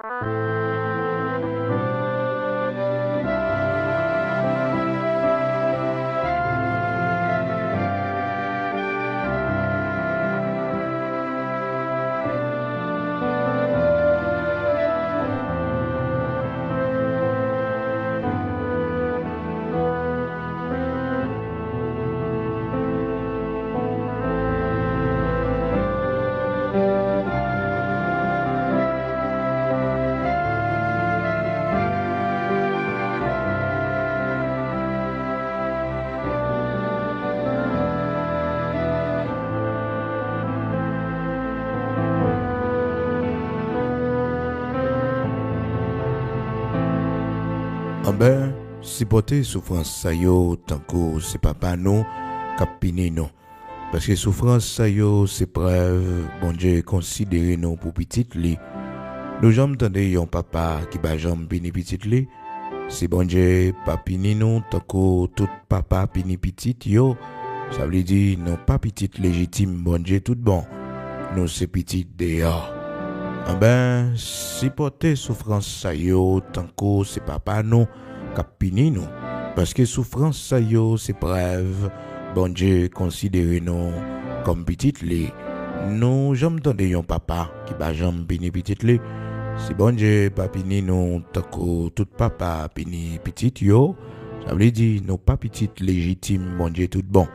Ah ben, supporter souffrance ça yo tant que c'est papa nous cap pini nous. Parce que souffrance ça yo c'est preuve bon Dieu considéré nous pour petite li. Nous jamais tendez yon papa qui ba jambe pini petite li. C'est bon Dieu pas pini nous tant que tout papa pini petite yo. Ça veut dire non pas petite légitime bon Dieu tout bon. Nous c'est petite dehors. Ah ben, supporter souffrance ça yo tant que c'est papa nous cap pini nous. Parce que souffrance ça yo c'est preuve bon Dieu considéré nous comme petite li. Nous jamais tendez yon papa qui ba jambe pini petite li. Si bon Dieu pas pini nous tant que tout papa pini petite yo, ça veut dire nous pas petite légitime bon Dieu tout bon.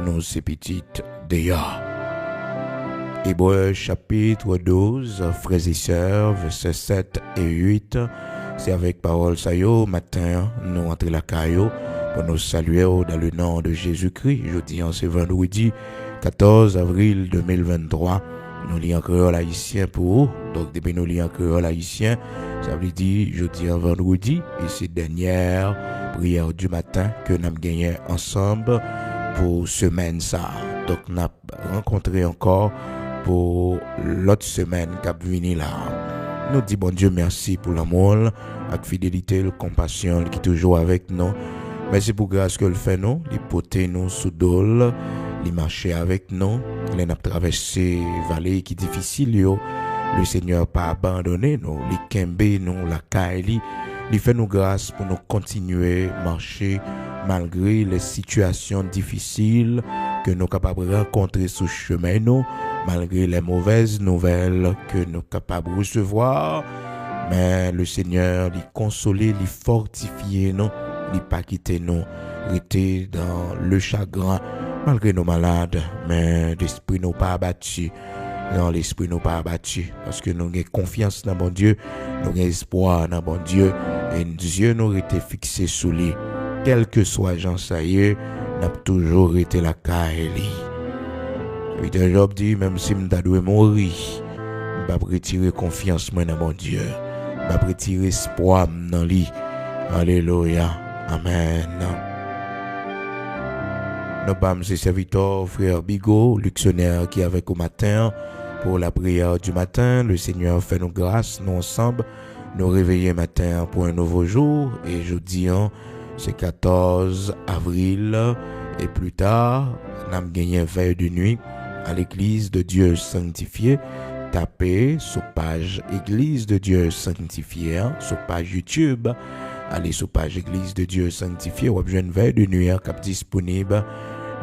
Nous c'est petite dehors. Hébreux chapitre 12, frères et sœurs, versets 7 et 8. C'est avec parole ça yo matin, nous entrer la caillou pour nous saluer dans le nom de Jésus-Christ. Jeudi en ce vendredi 14 avril 2023. Nous lisons en créole haïtien pour vous. Donc depuis nous lisons en créole haïtien, ça veut dire jeudi en vendredi et c'est dernière prière du matin que nous avons gagné ensemble pour semaine ça. Donc nous avons rencontré encore pour l'autre semaine qui a venu là. Nous disons bon Dieu merci pour l'amour, la fidélité, la compassion qui est toujours avec nous. Merci pour grâce que le fait nous, il porter nous sous dol, il marcher avec nous, il a traversé vallée qui difficile yo. Le Seigneur pas abandonné nous, il kembe nous la caille, il fait nous grâce pour nous continuer marcher malgré les situations difficiles que nous capables de rencontrer sur chemin nous. Malgré les mauvaises nouvelles que nous sommes capables de recevoir, mais le Seigneur, il consoler, il fortifier nous, il pas quitter nous, rester dans le chagrin, malgré nos malades, mais l'esprit nous pas abattu. Non, l'esprit nous pas abattu, parce que nous avons confiance dans mon Dieu, nous avons espoir dans mon Dieu, et Dieu nous été fixé sous lui. Quel que soit Jean Saïe, nous avons toujours été la caille. Et Job dit, même si je dois mourir, je vais retirer confiance dans mon Dieu. Je vais retirer espoir dans lui. Alléluia. Amen. Nous sommes ses serviteurs, frère Bigot, Luxonnaire qui est avec au matin pour la prière du matin. Le Seigneur fait nous grâce, nous ensemble, nous réveiller matin pour un nouveau jour. Et jeudi, c'est 14 avril. Et plus tard, nous avons gagné veille de nuit à l'église de Dieu sanctifié. Tapez sur page église de Dieu sanctifié sur page YouTube. Allez sur page église de Dieu sanctifié. Ou bien une veille de nuit qui est disponible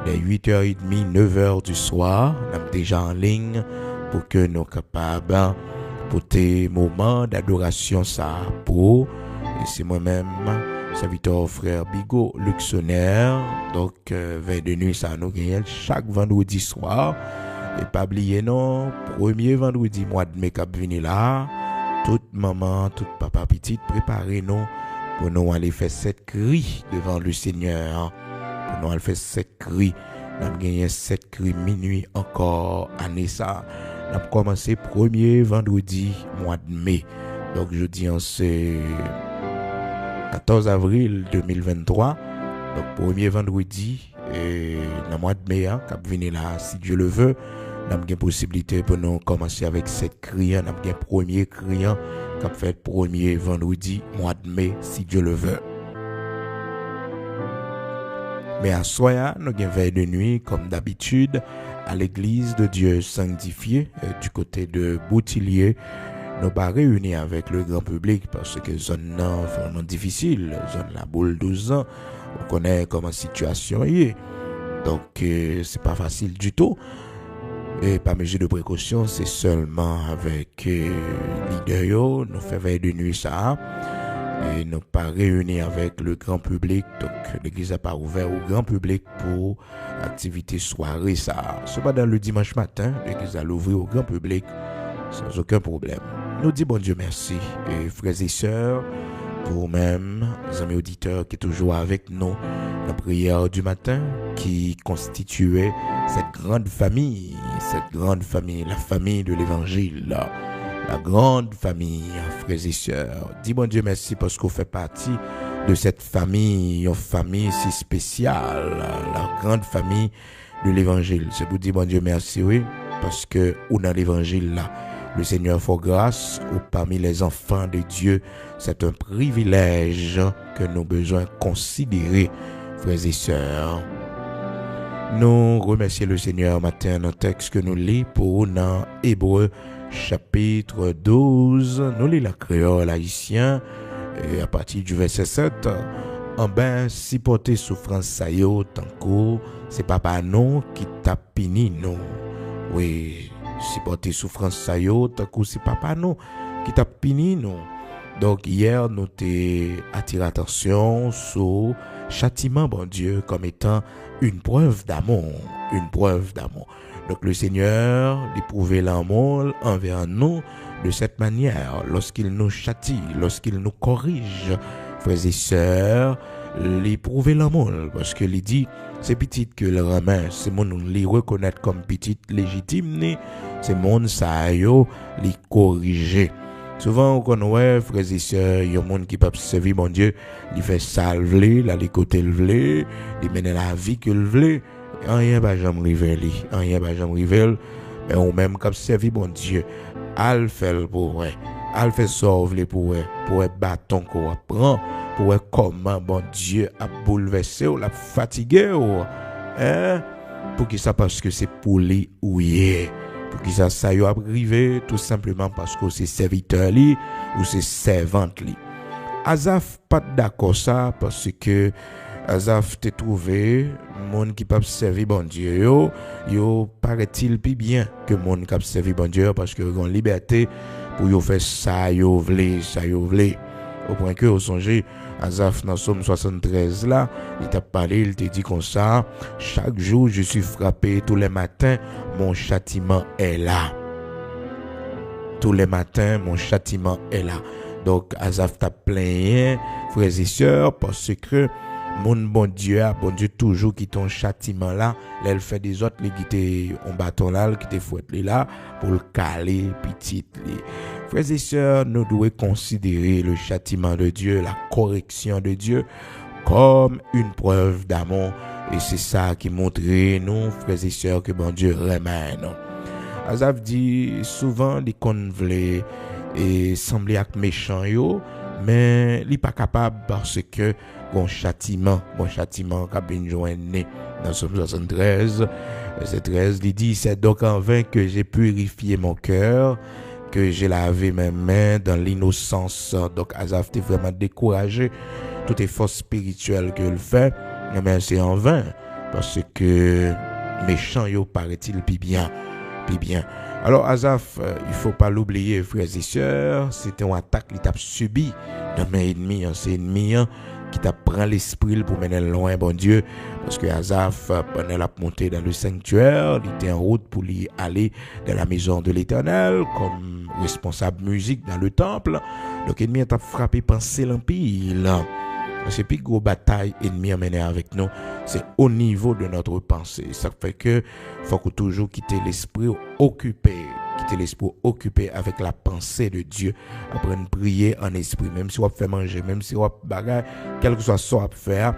dès 8h30, 9h du soir. Nous sommes déjà en ligne pour que nous soyons capables pour tes moments d'adoration ça pour. Et c'est moi-même, serviteur frère Bigot, Luxonnaire. Donc, veille de nuit, ça nous gagne chaque vendredi soir. Et pas oublier, non, premier vendredi mois de mai cap venir là. Toute maman, toute papa petite, préparez-nous pour nous aller faire 7 cris devant le Seigneur. Pour nous aller faire 7 cris. Nous avons gagné 7 cris minuit encore année ça. Nous avons commencé premier vendredi mois de mai. Donc, jeudi, c'est 14 avril 2023, donc premier vendredi dans le mois de mai, qui venir là, si Dieu le veut, nous avons une possibilité pour nous commencer avec cette criant, nous avons un premier criant qui fait premier vendredi mois de mai, si Dieu le veut. Mais à soir, nous avons veille de nuit, comme d'habitude, à l'église de Dieu sanctifié, du côté de Boutillier. nous pas réunis avec le grand public parce que zone non vraiment difficile, zone la boule 12 ans, on connaît comment situation est. Donc c'est pas facile du tout. Et par mesure de précaution, c'est seulement avec leader yo, nous fait veille de nuit ça. Et nous pas réunis avec le grand public. Donc l'église n'a pas ouvert au grand public pour activité soirée ça. Cependant le dimanche matin, l'église a l'ouvert au grand public sans aucun problème. Nous disons bon Dieu merci. Et frères et sœurs, pour même les amis auditeurs qui sont toujours avec nous, la prière du matin qui constituait cette grande famille, la famille de l'évangile, la grande famille, frères et sœurs. Dis bon Dieu merci parce qu'on fait partie de cette famille, une famille si spéciale, la grande famille de l'évangile. C'est pour dire bon Dieu merci, oui, parce que on a l'évangile là. Le Seigneur fait grâce ou parmi les enfants de Dieu. C'est un privilège que nous avons besoin de considérer, frères et sœurs. Nous remercions le Seigneur matin dans le texte que nous lisons pour dans Hébreux chapitre 12. Nous lisons la créole haïtien et à partir du verset 7. En ben, si porter souffrance ça y est, tant que c'est papa non qui t'a puni non. Oui. Si porter souffrance ça yo, tant que c'est papa non qui t'a puni non. Donc hier nous t'ai attiré attention sur châtiment bon Dieu comme étant une preuve d'amour, Donc le Seigneur éprouve l'amour envers nous de cette manière lorsqu'il nous châtie, lorsqu'il nous corrige. Frères et sœurs, l'éprouver l'amour parce que il dit c'est petite que le romain, c'est mon les reconnaître comme petite légitime, c'est mon ça yo les corriger. Souvent on connaît frères et sœurs, il y a monde qui peut servir mon Dieu, il fait salver, là les côtés lever, il mène la vie que lever, rien pas jamais river, mais on même comme servir mon Dieu, al fait pour al fait sauver pour bâton qu'on prend pour comment bon Dieu a bouleversé ou l'a fatigué ou pour qui ça parce que c'est pour lui ou pour qui ça y a arrivé tout simplement parce que c'est serviteur li ou c'est servante li. Azaf pas d'accord ça parce que Azaf te trouvé monde qui peut servir bon Dieu yo paraît-il plus bien que monde qui servir bon Dieu parce que ont liberté pour yo faire ça yo vle au point que au songer Azaf dans Somme 73 là, il t'a parlé, il t'a dit comme ça, chaque jour je suis frappé, tous les matins mon châtiment est là. Tous les matins mon châtiment est là. Donc Azaf t'a plaint, frères et sœurs, parce que mon bon Dieu toujours qui ton châtiment là, elle fait des autres les qui en bâton là, qui te fouette là pour le caler petit li. Frères et sœurs, nous devons considérer le châtiment de Dieu, la correction de Dieu comme une preuve d'amour et c'est ça qui montre nous frères et sœurs que bon Dieu remet nous. Azaf dit souvent les convlés et sembler être méchant yo, mais il pas capable parce que bon châtiment qu'a bien joindre dans Somme 73 verset 13 il dit c'est donc en vain que j'ai purifié mon cœur, que j'ai lavé mes mains dans l'innocence. Donc Azaf était vraiment découragé toutes les forces spirituelles qu'il fait, mais c'est en vain parce que méchant yo paraît-il plus bien. Alors Azaf, il faut pas l'oublier frères et sœurs, c'était une attaque qu'il t'a subi de mes ennemis, c'est ennemi qui t'a prend l'esprit pour mener loin bon Dieu parce que Azaf pendant la montée dans le sanctuaire, il était en route pour aller dans la maison de l'Éternel comme responsable musique dans le temple. Donc ennemi t'a frappé penser l'empile. C'est plus gros bataille ennemi à mener avec nous, c'est au niveau de notre pensée. Ça fait que faut que toujours quitter l'esprit occupé avec la pensée de Dieu, apprendre à prier en esprit, même si on fait manger, même si on bagarre, quel que soit ce qu'on va faire,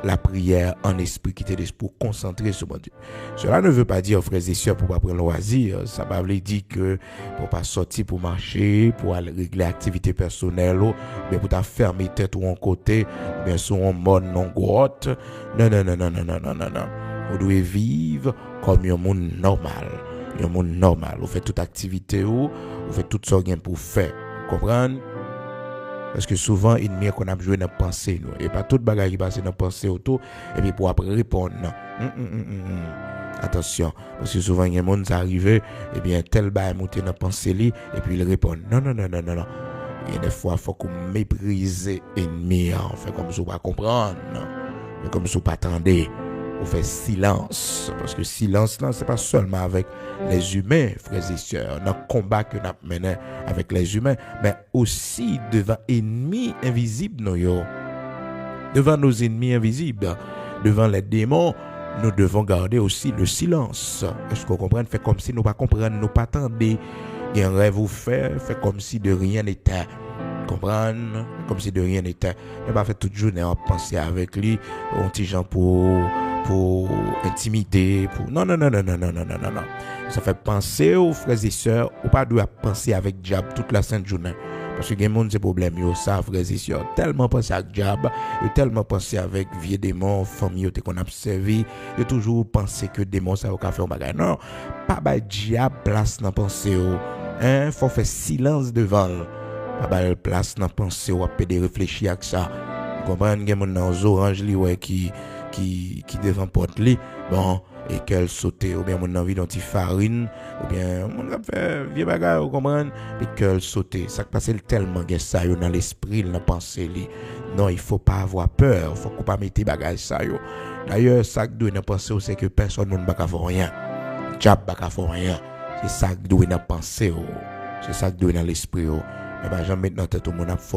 la prière en esprit, quitter l'esprit, concentrer sur mon Dieu. Cela ne veut pas dire, frères et sœurs, pour pas prendre loisir. Ça veut dire que pour pas sortir pour marcher, pour aller régler activité personnelle, mais pour ta fermer tête ou en côté, bien sûr en mode non grotte. Non. Vous devez vivre comme un monde normal. un monde normal. Vous faites toute activité, vous faites tout ça pour faire. Vous comprenez? Parce que souvent, l'ennemi qu'on a joué dans la pensée, nous. Et pas toute bagaille qui passe dans la pensée autour, et puis pour après répondre, non. Attention, parce que souvent, il y a des gens qui arrivent, et bien, tel bail monter dans la pensée, et puis il répond, non. Il y a des fois, il faut qu'on méprise l'ennemi, on fait comme si on ne pas comprendre, mais comme si on ne pas attendre. On fait silence, parce que silence là, c'est pas seulement avec les humains, frères et sœurs, dans le combat que nous menons avec les humains, mais aussi devant ennemis invisibles, devant nos ennemis invisibles, devant les démons, nous devons garder aussi le silence. Est-ce qu'on comprend? Fait comme si nous pas comprendre, nous pas attendre, il y a un rêve vous fait comme si de rien n'était. Comprendre, comme si de rien n'était. Mais pas fait toute journée à penser avec lui, un petit gens pour intimider, pour non. Ça fait penser aux frères et sœurs, ou pas doit penser avec diable toute la sainte journée. Parce que les gens ont des problèmes, ça, frères et sœurs, tellement penser avec diable, tellement penser avec vieux démons, famille qu'on a observé, et toujours penser que démons ça va faire un bagage. Non, pas bah diable place dans pensée, faut faire silence devant. Pas de place dans pensée ou à de réfléchir à ça. Vous comprenez, il y a des oranges qui devant porte li bon et qu'elle saute ou bien mon envie d'anti farine ou bien mon fait vieux bagarre, vous comprenez, et qu'elle saute ça passe tellement que ça dans l'esprit dans pensée li. Non, il faut pas avoir peur, faut pas mettre bagage ça yo. D'ailleurs ça que doit dans pensée c'est que personne ne va faire rien. Diable va faire rien. C'est ça que doit dans pensée. C'est ça que doit dans l'esprit. Mais ben jamais dans tête mon a fait.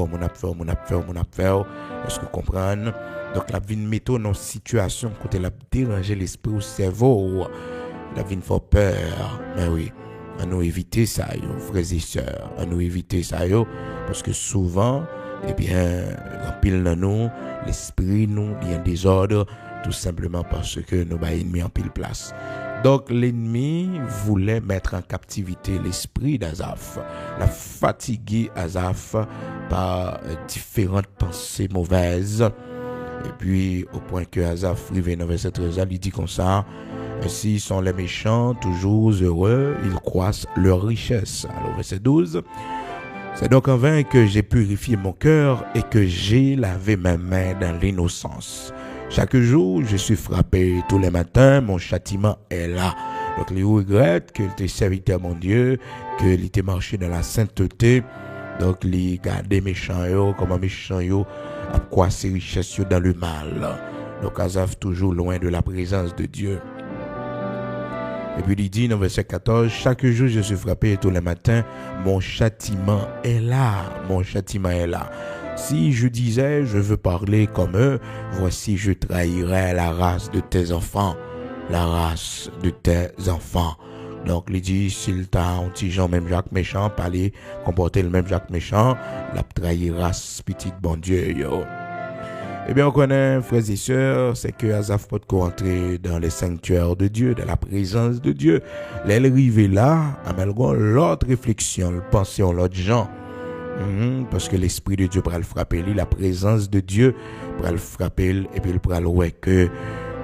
Est-ce que vous comprenez? Donc la vie mettre dans situation côté la déranger l'esprit ou cerveau. La vie fait peur. Mais oui, à nous éviter ça frères et sœurs, à nous éviter ça parce que souvent en pile dans nous l'esprit nous il y a un désordre tout simplement parce que nous ba ennemi en pile place. Donc l'ennemi voulait mettre en captivité l'esprit d'Azaph, la fatiguer Azaph par différentes pensées mauvaises. Et puis au point que Azaph arrivé dans verset 13, il dit comme ça: ainsi sont les méchants toujours heureux, ils croissent leur richesse. Alors verset 12, c'est donc en vain que j'ai purifié mon cœur et que j'ai lavé mes mains dans l'innocence. Chaque jour, je suis frappé. Tous les matins, mon châtiment est là. Donc, il regrette qu'il était serviteur, mon Dieu, qu'il était marché dans la sainteté. Donc, il garde méchants, comme un méchant, à quoi ses richesses dans le mal. Donc, Azaph toujours loin de la présence de Dieu. Et puis, il dit dans verset 14, chaque jour, je suis frappé. Tous les matins, mon châtiment est là. Mon châtiment est là. Si je disais, je veux parler comme eux, voici, je trahirais la race de tes enfants. La race de tes enfants. Donc, il dit, s'il t'a un petit Jean, même Jacques méchant, parler, comporter le même Jacques méchant, la trahira petit bon Dieu, yo. Eh bien, on connaît, frères et sœurs, c'est que Azaph peut rentrer dans les sanctuaires de Dieu, dans la présence de Dieu. L'arrivée là, amalgame l'autre réflexion, le penser en l'autre gens. Parce que l'esprit de Dieu pourra le frapper, la présence de Dieu pourra le frapper, et puis il pourra le voir que,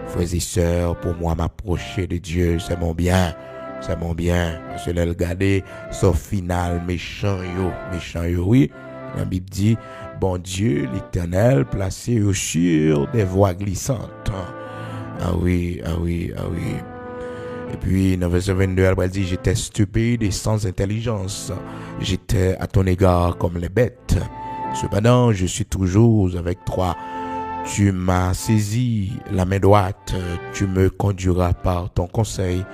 frères et sœurs, pour moi m'approcher de Dieu, c'est mon bien, parce que là, regardez, sauf final, méchant yo, oui, la Bible dit, bon Dieu, l'Éternel, placé sur des voies glissantes. Ah oui. Et puis, dans verset 22, elle dit, j'étais stupide et sans intelligence. J'étais à ton égard comme les bêtes. Cependant, je suis toujours avec toi. Tu m'as saisi la main droite. Tu me conduiras par ton conseil.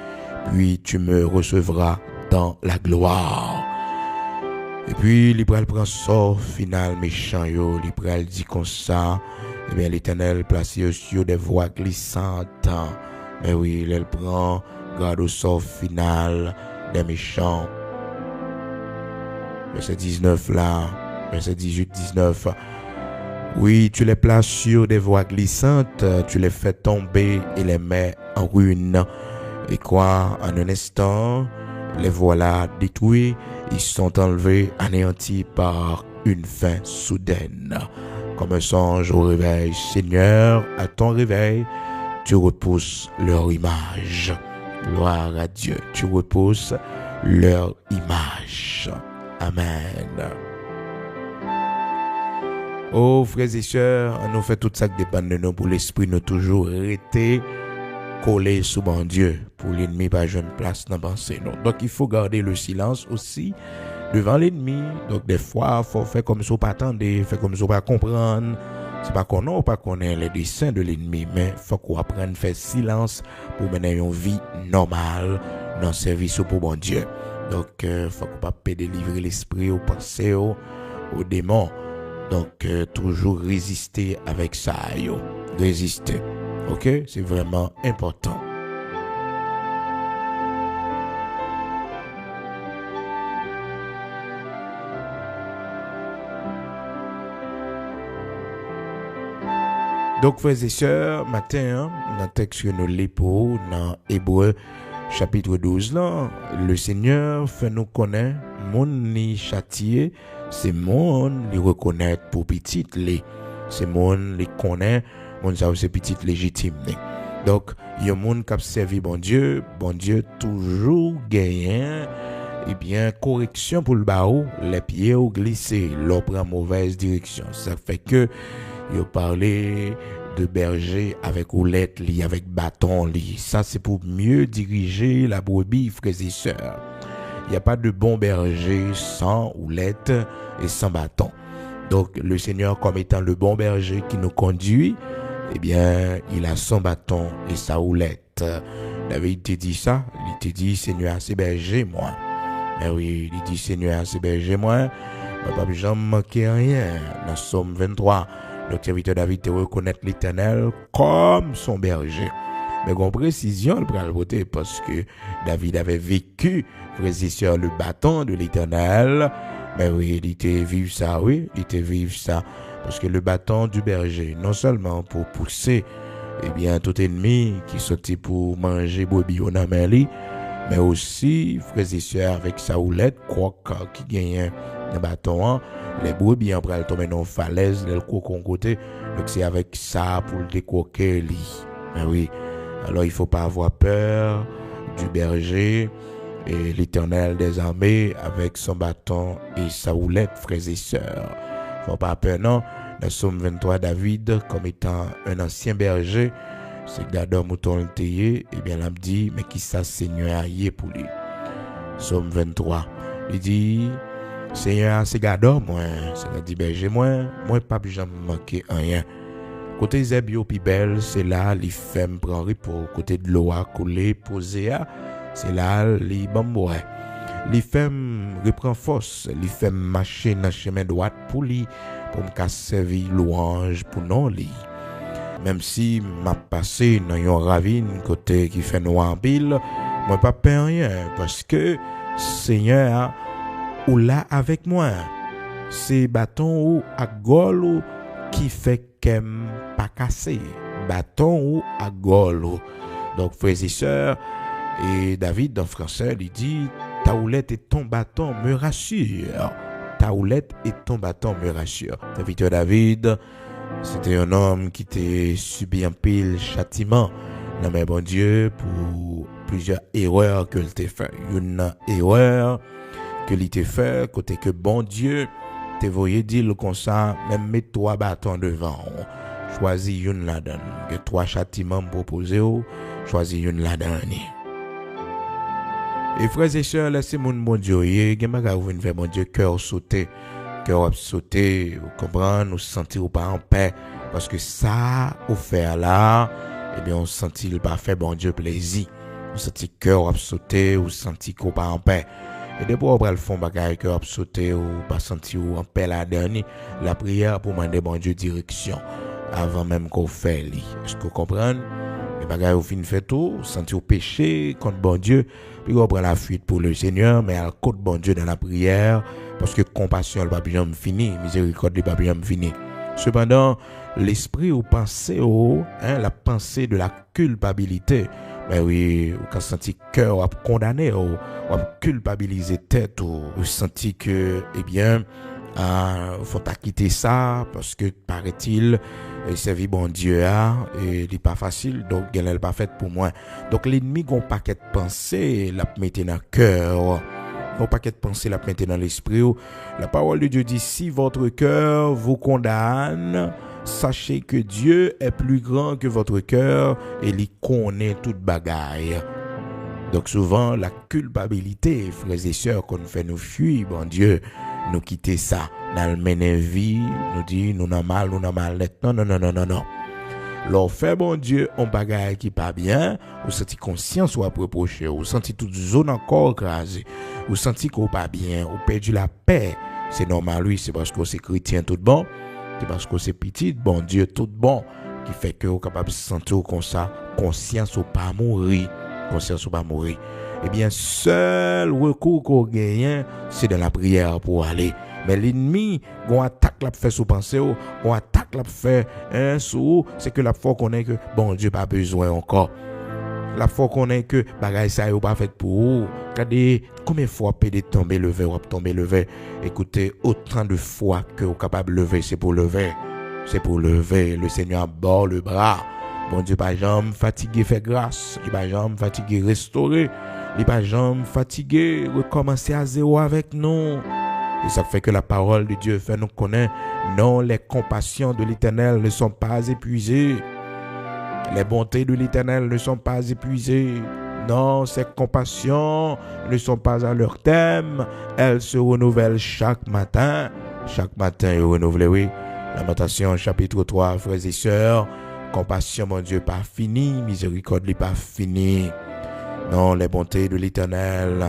Puis, tu me recevras dans la gloire. Et puis, l'Ibral prend sort final méchant. L'Ibral dit comme ça. Eh bien, l'Éternel placé sur des voies glissantes. Mais oui, elle prend garde au sort final des méchants. Verset 19 là, verset 18-19. Oui, tu les places sur des voies glissantes, tu les fais tomber et les mets en ruine. Et quoi, en un instant, les voilà détruits, ils sont enlevés, anéantis par une fin soudaine. Comme un songe au réveil, Seigneur, à ton réveil, tu repousses leur image. Gloire à Dieu. Tu reposes leur image. Amen. Oh, frères et sœurs, on nous fait tout ça qui dépend de nous pour l'esprit, nous toujours rester collé sous bon Dieu pour l'ennemi pas jeune place dans pensée. Donc il faut garder le silence aussi devant l'ennemi. Donc des fois, il faut faire comme si on pas attendre, faire comme si on pas comprendre. C'est pas qu'on n'a pas connaît les desseins de l'ennemi, mais il faut qu'on apprenne à faire silence pour mener une vie normale dans le service pour bon Dieu. Donc il faut qu'on pas délivrer l'esprit aux pensées, aux démons. Donc, toujours résister avec ça, yo. Résister. Ok? C'est vraiment important. Donc, frères et sœurs, matin, dans le texte que nous lisons dans Hébreux chapitre 12, là, le Seigneur fait nous connaître, mon ni châtié, c'est mon les reconnaître pour petit les, c'est mon les connaître, mon ça c'est petit légitime. Donc, il y a monde qui a servi bon Dieu toujours gagne, et bien correction pour le barreau, les pieds au glissé, l'on prend mauvaise direction. Ça fait que il parlé de berger avec houlette, avec bâton. Ça, c'est pour mieux diriger la brebis, frères et sœurs. Il n'y a pas de bon berger sans houlette et sans bâton. Donc, le Seigneur, comme étant le bon berger qui nous conduit, eh bien, il a son bâton et sa houlette. David te dit ça. Il te dit, Seigneur, c'est berger, moi. Mais oui, il dit, Seigneur, c'est berger, moi. Je ne vais pas jamais manquer rien. Dans Somme 23, le serviteur David te reconnaître l'Éternel comme son berger. Mais con précision, le pral voter parce que David avait vécu, frères et sœurs, le bâton de l'Éternel. Mais oui, il était vivre ça, oui, il était vivre ça. Parce que le bâton du berger, non seulement pour pousser, eh bien, tout ennemi qui sortit pour manger brebis au nameli, mais aussi, frères et sœurs, avec sa houlette, quoi qui gagne un bâton, les brebis en pral tomber dans falaise, les coquons côté. Donc c'est avec ça pour le décoquer lui. Mais oui. Alors il faut pas avoir peur du berger et l'Éternel des armées avec son bâton et sa houlette, frères et sœurs. Faut pas peur non. Dans Somme 23, David, comme étant un ancien berger, c'est gardeur mouton le théier, et bien, il me dit, mais qui ça, Seigneur, y est pour lui. Somme 23. Il dit, Seigneur, c'est gardeur, moi, c'est-à-dire berger, moi, pas jamais manquer rien. Côté Zebio pi belle, c'est là, les femmes prennent repos. Côté de l'eau à couler, posé, c'est là, les bambouais. Les femmes reprennent force, les femmes marcher dans le chemin droit pour lui, pour me servir louange pour non lui. Même si m'a passé dans une ravine côté qui fait noir en pile, moi pas peur rien parce que Seigneur ou là avec moi. C'est bâton ou à gol qui fait qu'aime pas casser. Bâton ou à gol. Donc frères et sœurs, et David dans français il dit ta houlette et ton bâton me rassurent. Ta houlette et ton bâton me rassurent. David, c'était un homme qui était subi un pile châtiment. Non mais bon Dieu, pour plusieurs erreurs que il t'a fait. Une erreur que il t'a fait, côté que bon Dieu te voyait dire comme ça, même mets 3 bâtons devant. Choisis une là-dedans. Que 3 châtiments proposés, choisis une là-dedans. Et frères et sœurs, laissez mon bon Dieu, il y a une faire mon Dieu cœur sauter, vous comprendre, nous sentir pas en paix, parce que ça, au faire là, eh bien, on sentit le parfait bon Dieu plaisir, on sentit cœur sauter, ou sentit qu'on pas en paix. Et depuis on le fond bagaille cœur sauter ou pas sentir en paix la dernière, la prière pour demander bon Dieu direction avant même qu'on fait li. Est-ce que vous comprenez? Les bagailles au fin fait tout, sentir au péché contre bon Dieu, puis on prend la fuite pour le Seigneur, mais à côté bon Dieu dans la prière, parce que compassion le papillon fini, miséricorde le papillon fini. Cependant, l'esprit ou pensée la pensée de la culpabilité, mais oui, ou quand senti cœur ou condamné ou culpabiliser tête ou senti que eh bien faut quitter ça parce que paraît-il servir bon Dieu et il pas facile donc elle n'est pas faite pour moi. Donc l'ennemi gon paquet de pensées la mettre dans cœur. Gon paquet de pensées la mettre dans l'esprit. La parole de Dieu dit si votre cœur vous condamne, sachez que Dieu est plus grand que votre cœur et il connaît toute bagaille. Donc souvent la culpabilité, frères et sœurs, qu'on fait nous fuir, bon Dieu, nous quitter ça, dans le mener vie, nous dit nous n'avons mal, non. Leur fait bon Dieu, on bagaille qui pas bien, ou senti conscience ou à reprocher, ou senti toute zone encore écrasée, ou senti qu'on pas bien, ou perdu la paix. C'est normal, oui, c'est parce que c'est chrétien tout bon, c'est parce que c'est petit, bon Dieu tout bon, qui fait que vous capable de se sentir comme ça, conscience ou pas mourir. Conscience ou pas mourir. Eh bien, seul recours qu'on gagne, c'est dans la prière pour aller. Mais l'ennemi, on attaque la fait sous pensée, on attaque la fait sous, c'est que la fois qu'on est que bon Dieu pas besoin encore. La fois qu'on est que bagaille ça est pas fait pour vous. Regardez combien de fois peut tomber lever ou tomber lever. Écoutez, autant de fois que vous capable de lever, c'est pour lever. C'est pour lever. Le Seigneur bord le bras. Bon Dieu, pas jamais fatigué, fait grâce. Il pas jamais fatigué, restaurer. Il pas jamais fatigué, recommencer à zéro avec nous. Et ça fait que la parole de Dieu fait nous connaître. Non, les compassions de l'Éternel ne sont pas épuisées. Les bontés de l'Éternel ne sont pas épuisées. Non, ses compassions ne sont pas à leur terme. Elles se renouvellent chaque matin. Chaque matin, elles renouvelent, oui. Lamentation, chapitre 3, frères et sœurs. Compassion, mon Dieu, pas fini. Miséricorde, n'est pas fini. Non, les bontés de l'Éternel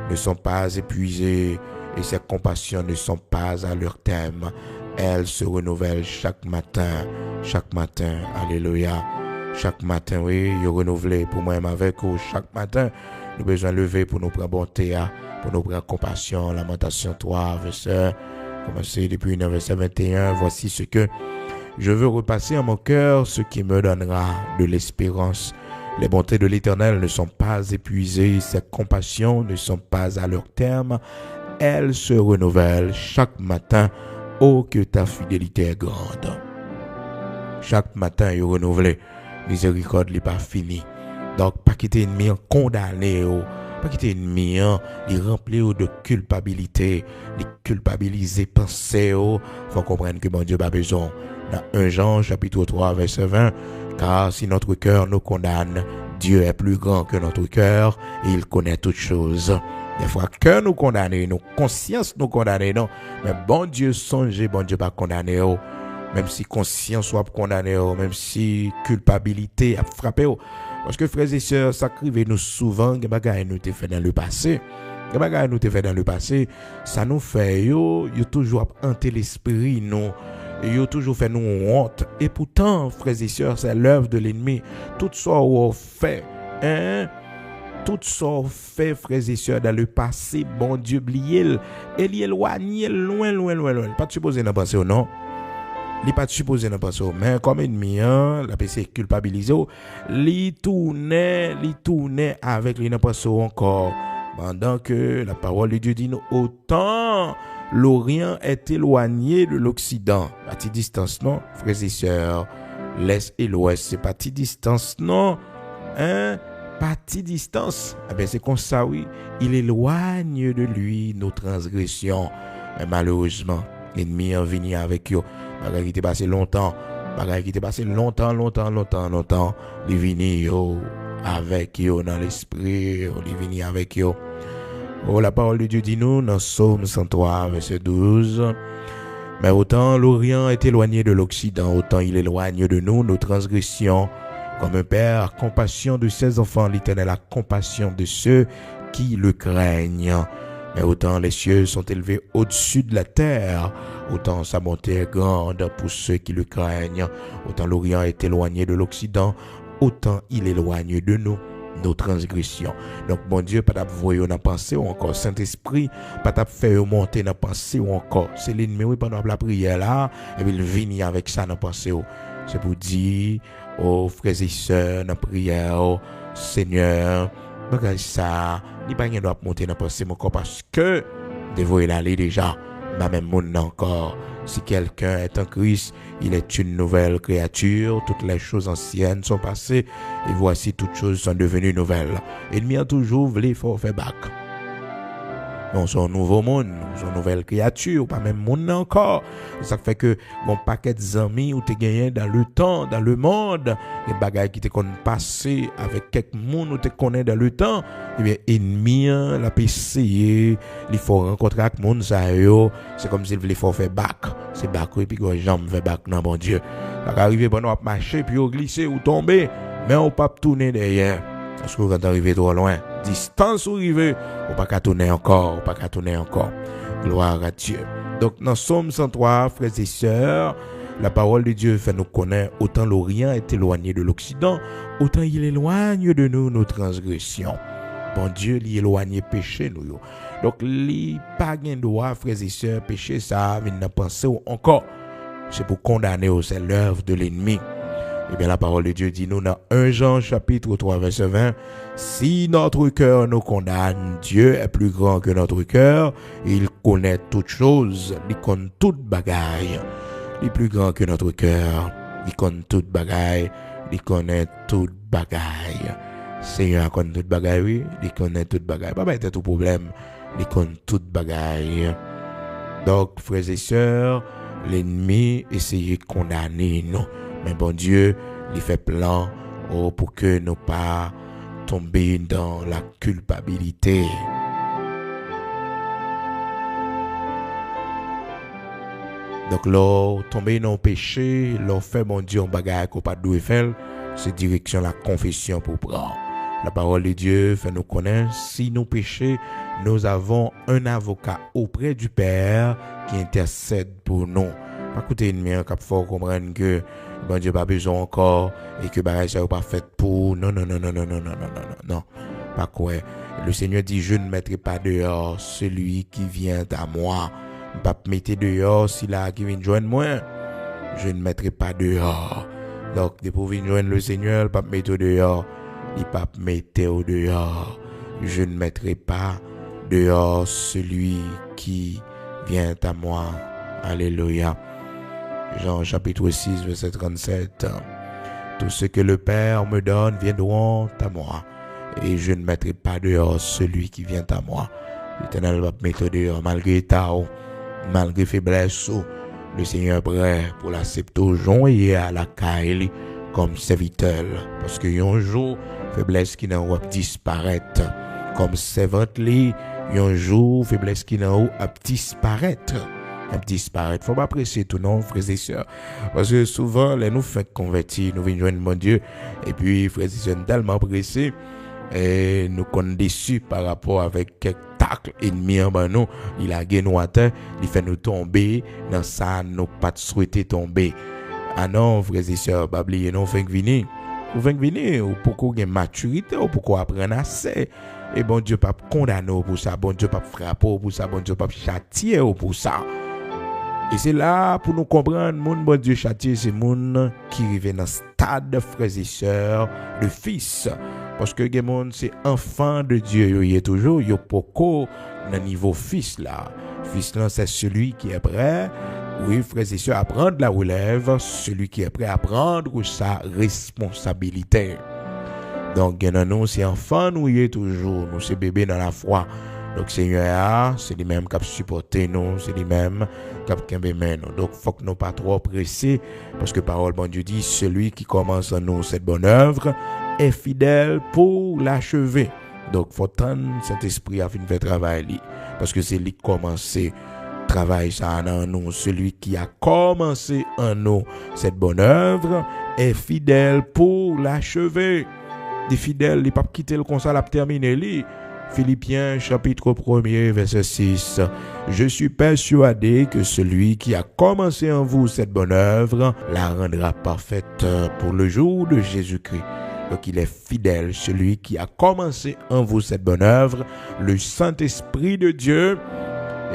ne sont pas épuisées. Et ses compassions ne sont pas à leur terme. Elles se renouvellent chaque matin. Chaque matin. Alléluia. Chaque matin, oui, il est renouvelé pour moi-même avec vous. Chaque matin, nous avons besoin de lever pour nous prendre bonté, pour nous prendre compassion. Lamentation 3, verset, commencez depuis verset 21. Voici ce que je veux repasser en mon cœur, ce qui me donnera de l'espérance. Les bontés de l'Éternel ne sont pas épuisées, ses compassions ne sont pas à leur terme. Elles se renouvellent chaque matin. Oh, que ta fidélité est grande. Chaque matin, il est renouvelé. Miséricorde n'est pas fini. Donc, pas quitter ennemi condamné, pas quitter ennemi, il rempli de culpabilité, il culpabiliser pensée, faut comprendre que mon Dieu n'a pas besoin. Dans 1 Jean, chapitre 3, verset 20, car si notre cœur nous condamne, Dieu est plus grand que notre cœur et il connaît toutes choses. Des fois, cœur nous condamne, nos consciences nous condamnent, non. Mais bon Dieu songe, bon Dieu pas condamné, même si conscience soit condamné, même si culpabilité a frappé. Parce que frères et sœurs, ça arrive nous souvent, que bagaille nous te fait dans le passé. Que bagaille nous te fait dans le passé, ça nous fait yo toujours hanter l'esprit, nous. Yo toujours fait nous honte. Et pourtant, frères et sœurs, c'est l'œuvre de l'ennemi. Tout ça on fait, tout ça fait, frères et sœurs, dans le passé, bon Dieu, oublié, et l'éloigné loin. Pas de supposer dans passer, non? Il pas de supposer dans passer, mais comme ennemi, la PC culpabilisé, il tournait avec les dans passer encore. Pendant que la parole de Dieu dit nous, autant l'Orient est éloigné de l'Occident. À petite distance, non, frères et sœurs, l'Est et l'Ouest, c'est pas petite distance, non, petite distance. Eh bien, c'est comme ça, oui, il éloigne de lui nos transgressions. Mais malheureusement, l'ennemi est venu avec eux. Bagaille qui était passé longtemps. Il vient avec eux dans l'esprit. Il vient avec eux. Oh, la parole de Dieu dit nous dans Psaume 103, verset 12. Mais autant l'Orient est éloigné de l'Occident, autant il éloigne de nous nos transgressions. Comme un père a compassion de ses enfants, l'Éternel a compassion de ceux qui le craignent. Mais autant les cieux sont élevés au-dessus de la terre, autant sa bonté est grande pour ceux qui le craignent. Autant l'Orient est éloigné de l'Occident, autant il éloigne de nous nos transgressions. Donc, bon Dieu, pas t'avoir dans pensée ou encore Saint-Esprit, pas t'avoir monter dans pensée ou encore. C'est l'ennemi, oui, pendant la prière là, et puis il vient avec ça dans pensée. C'est pour dire, aux frères et sœurs, dans la prière, Seigneur, regarde ça, il n'y a pas de monter dans pensée mon corps parce que, dévoiler l'aller déjà. même monde encore. Si quelqu'un est en Christ, il est une nouvelle créature. Toutes les choses anciennes sont passées et voici toutes choses sont devenues nouvelles. Ennemi a toujours voulu faire back. Nous sommes un nouveau monde, nous sommes une nouvelle créature, pas même monde encore. Ça fait que mon paquet d'amis ou t'es gagné dans le temps, dans le monde, les bagages qui te connaissent passé avec quelques monde ou te connaissent dans le temps, eh bien, ennemi, la essayer, il faut rencontrer avec monde, ça yo, c'est comme s'il voulait faire back. C'est back, et puis quand jambe fait back, non, bon Dieu. Ça va arriver, bon, on va marcher, puis on glisser ou tomber, mais on peut pas tourner derrière. Parce que quand arrivé trop loin, distance ou arrivé, on pas qu'à tourner encore, Gloire à Dieu. Donc, dans Somme 103, frères et sœurs, la parole de Dieu fait nous connaître autant l'Orient est éloigné de l'Occident, autant il éloigne de nous nos transgressions. Bon Dieu, il éloigne péché nous. Donc, les païens droit, frères et sœurs, péché ça, il n'a pensé encore. C'est pour condamner, c'est l'œuvre de l'ennemi. Eh bien, la parole de Dieu dit nous dans 1 Jean chapitre 3 verset 20, si notre cœur nous condamne, Dieu est plus grand que notre cœur, il connaît toutes choses, il connaît toute bagaille. Il est plus grand que notre cœur, il connaît toute bagaille, il connaît toute bagaille. Seigneur connaît toute bagaille, oui, il connaît toute bagaille. Pas être tout problème, il connaît toute bagaille. Donc, frères et sœurs, l'ennemi essaye de condamner nous. Mais bon Dieu, il fait plan pour que nous pas tomber dans la culpabilité. Donc là, tomber dans le péché, là fait bon Dieu un bagage qu'on pas doué faire, c'est direction la confession pour prendre. La parole de Dieu fait nous connaître si nous péchons, nous avons un avocat auprès du Père qui intercède pour nous. Écoutez, il faut comprendre que bon Dieu pas besoin encore et que bagage ça pas fait pour non. Pas quoi. Le Seigneur dit je ne mettrai pas dehors celui qui vient à moi. Pas mettre dehors s'il a qui vient joindre moi. Je ne mettrai pas dehors. Donc de pour venir joindre le Seigneur, pas mettre dehors, il pas mettre dehors. Je ne mettrai pas dehors celui qui vient à moi. Alléluia. Jean chapitre 6 verset 37. Tout ce que le Père me donne viendront à moi, et je ne mettrai pas dehors celui qui vient à moi. L'Éternel va mettre dehors malgré tao, malgré faiblesse. Le Seigneur est prêt pour l'accepter et à la caille comme serviteur. Parce que un jour, faiblesse qui n'a pas disparaître. Comme servante, un jour, faiblesse qui n'a pas disparaître. Faut pas presser tout non, frères et sœurs. Parce que souvent, les nous fait convertir, nous venons joindre mon Dieu. Et puis, frères et sœurs, tellement pressés. Et nous sommes déçus par rapport avec quelques tacles ennemis en bas nous. Il a gagné à terre, il fait nous tomber dans ça, nous pas souhaiter tomber. Ah non, frères et sœurs, pas oublier, non, faut venir. Vous venir, ou pourquoi vous avez maturité, ou pourquoi apprendre assez. Et bon Dieu pas condamner pour ça, bon Dieu pas frapper pour ça, bon Dieu pas châtier pour ça. Et c'est là pour nous comprendre, mon bon Dieu châtier, c'est mon qui arrive dans le stade, frères et sœurs, de fils. Parce que les gens, c'est enfant de Dieu, il y a toujours, il y a beaucoup dans niveau fils là. Fils là, c'est celui qui est prêt, oui, frères et sœurs, à prendre la relève, celui qui est prêt à prendre sa responsabilité. Donc, nous, c'est enfant, nous y est toujours, nous, c'est bébé dans la foi. Donc, Seigneur, c'est les mêmes qui supportent nous, c'est les mêmes qui nous. Donc, il faut que nous ne pas trop pressés, parce que parole, bon Dieu dit, celui qui commence en nous cette bonne œuvre est fidèle pour l'achever. Donc, il faut tendre cet esprit afin de faire travail, parce que c'est lui qui commence travail ça en nous. Celui qui a commencé en nous cette bonne œuvre est fidèle pour l'achever. Des fidèles, il ne peut pas quitter le conseil à terminer. Philippiens chapitre 1er verset 6. Je suis persuadé que celui qui a commencé en vous cette bonne œuvre la rendra parfaite pour le jour de Jésus-Christ. Donc il est fidèle, celui qui a commencé en vous cette bonne œuvre, le Saint-Esprit de Dieu,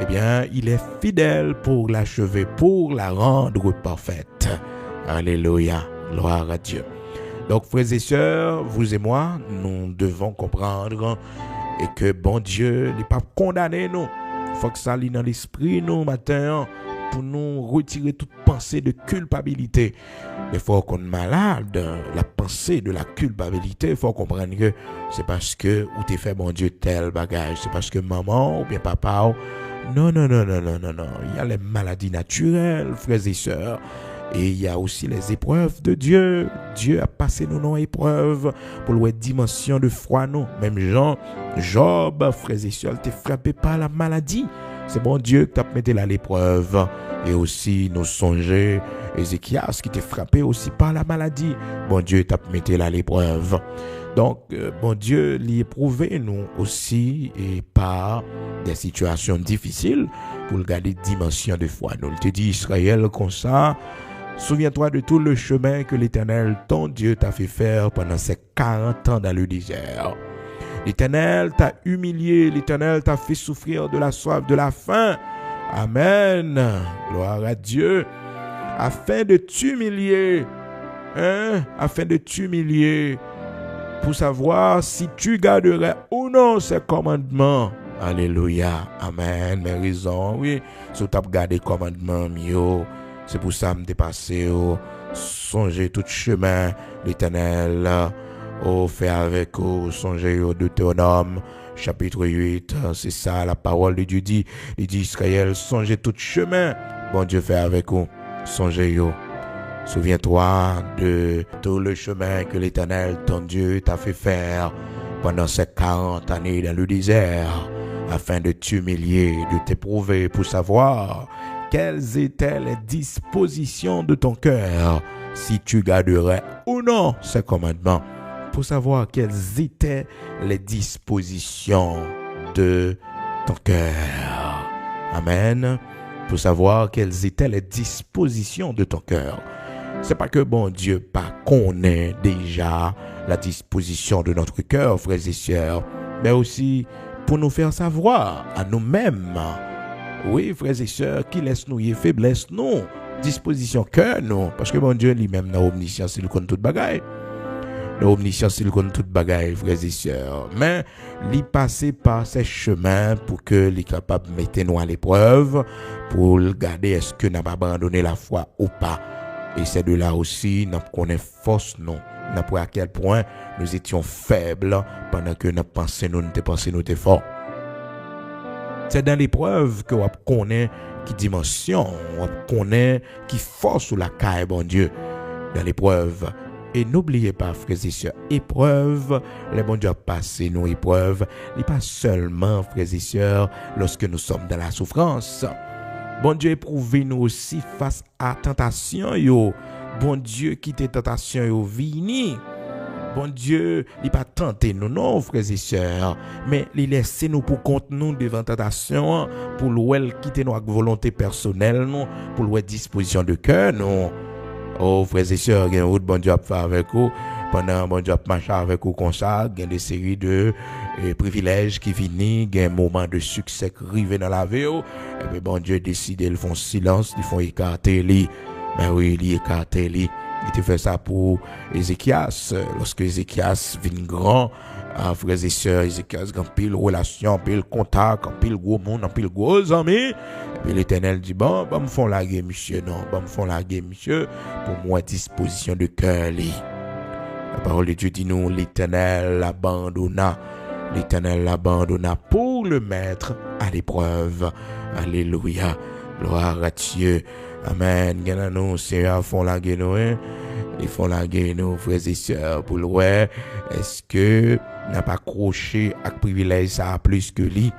eh bien, il est fidèle pour l'achever, pour la rendre parfaite. Alléluia, gloire à Dieu. Donc, frères et sœurs, vous et moi, nous devons comprendre et que bon Dieu n'est pas condamné nous. faut que ça aille dans l'esprit nous matin pour nous retirer toute pensée de culpabilité. Des fois qu'on est malade, la pensée de la culpabilité, il faut comprendre que c'est parce que ou t'es fait bon Dieu tel bagage, c'est parce que maman ou bien papa non. Il y a les maladies naturelles, frères et sœurs. Et il y a aussi les épreuves de Dieu. Dieu a passé nous dans épreuves pour la dimension de foi nous. Même Job, frères et sœurs, t'es frappé par la maladie. C'est bon Dieu qui t'a mis à l'épreuve. Et aussi nous songer Ézéchias qui t'est frappé aussi par la maladie. Bon Dieu t'a mis à l'épreuve. Donc, bon Dieu l'y éprouvé nous aussi et par des situations difficiles pour garder dimension de foi. Nous te dit Israël comme ça. Souviens-toi de tout le chemin que l'Éternel, ton Dieu, t'a fait faire pendant ces 40 ans dans le désert. L'Éternel t'a humilié, l'Éternel t'a fait souffrir de la soif, de la faim. Amen. Gloire à Dieu. Afin de t'humilier, afin de t'humilier, pour savoir si tu garderais ou non ses commandements. Alléluia. Amen. Mais raison, oui. Si tu as gardé les commandements, c'est pour ça que je passé, songez tout chemin, l'Éternel, fait avec vous, songez au Deutéronome, chapitre 8, c'est ça, la parole de Dieu dit, il dit Israël, songez tout chemin, bon Dieu fait avec vous, songez. Souviens-toi de tout le chemin que l'Éternel, ton Dieu, t'a fait faire pendant ces 40 années dans le désert, afin de t'humilier, de t'éprouver pour savoir quelles étaient les dispositions de ton cœur, si tu garderais ou non ces commandements, pour savoir quelles étaient les dispositions de ton cœur. Amen. Pour savoir quelles étaient les dispositions de ton cœur. C'est pas que bon Dieu pas connaît déjà la disposition de notre cœur, frères et sœurs, mais aussi pour nous faire savoir à nous-mêmes. Oui, frères et sœurs, qui laisse nous y faiblesse, non. Disposition cœur, non. Parce que bon Dieu lui-même, dans l'omniscience, il connaît toute bagaille. Dans l'omniscience, il connaît toute bagaille, frères et sœurs. Mais, il passe par ces chemins pour que il est capable de mettre nous à l'épreuve, pour regarder est-ce que nous avons abandonné la foi ou pas. Et c'est de là aussi, nous connaissons force, non. Nous appris à quel point nous étions faibles pendant que nous pensions, nous étions forts. C'est dans l'épreuve que on connaît qui dimension, on connaît qui force ou la caille, bon Dieu, dans l'épreuve. Et n'oubliez pas, frères et sœurs, épreuve, les bon Dieu a passé nos épreuves, et pas seulement, frères et sœurs, lorsque nous sommes dans la souffrance. Bon Dieu éprouve nous aussi face à tentation, yo. Bon Dieu quitte tentation, yo, vini. Bon Dieu, il pas tenté nous, non, frères et sœurs, mais il laisse nous pour compte nous devant tentation, pour l'ouel quitter notre volonté personnelle, non, pour l'ouel disposition de cœur, non. Oh, frères et sœurs, il y a un bon Dieu à faire avec vous, pendant bon Dieu à marcher avec vous comme ça, il y a des séries de privilèges qui viennent, il y a un moment de succès qui arrive dans la vie, et puis bon Dieu décide, ils font silence, ils font écarter lui, mais oui, ils écartent lui. Il fait ça pour Ézéchias. Lorsque Ézéchias vient grand, frères et sœurs, Ézéchias a pile relation, pile contact, pile gros monde, pile gros amis. Et puis l'Éternel dit, bon, me font la guerre, monsieur, non, me font la guerre, monsieur, pour moi, disposition de cœur. La parole de Dieu dit nous, l'Éternel l'abandonna pour le mettre à l'épreuve. Alléluia. Gloire à Dieu. Amen. Nous, Seigneur, font la guerre, ils font la guerre, nous, frères et sœurs, pour le ouais. Est-ce que n'a pas accroché à privilège ça plus que lui?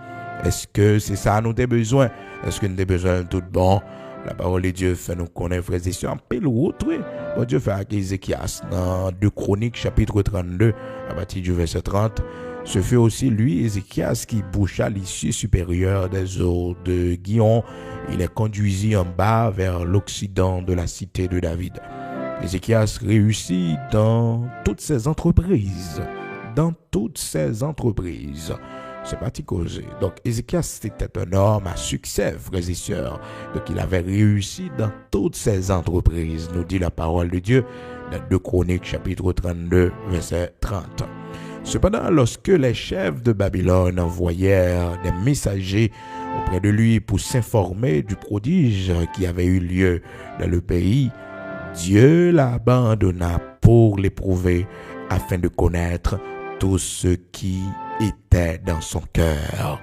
Est-ce que c'est ça nous avons besoin? Est-ce que nous avons besoin de tout bon? La parole de Dieu fait nous connaître, frères et sœurs, en pile route, oui. Bon Dieu fait avec Ézéchias dans 2 Chroniques, chapitre 32, à partir du verset 30. Ce fut aussi lui, Ézéchias, qui boucha l'issue supérieure des eaux de Gihon. Il est conduisit en bas vers l'occident de la cité de David. Ézéchias réussit dans toutes ses entreprises. C'est pas causé. Donc, Ézéchias était un homme à succès, frères et sœurs. Donc, il avait réussi dans toutes ses entreprises, nous dit la parole de Dieu dans 2 Chroniques, chapitre 32, verset 30. Cependant, lorsque les chefs de Babylone envoyèrent des messagers auprès de lui pour s'informer du prodige qui avait eu lieu dans le pays, Dieu l'abandonna pour l'éprouver afin de connaître tout ce qui était dans son cœur.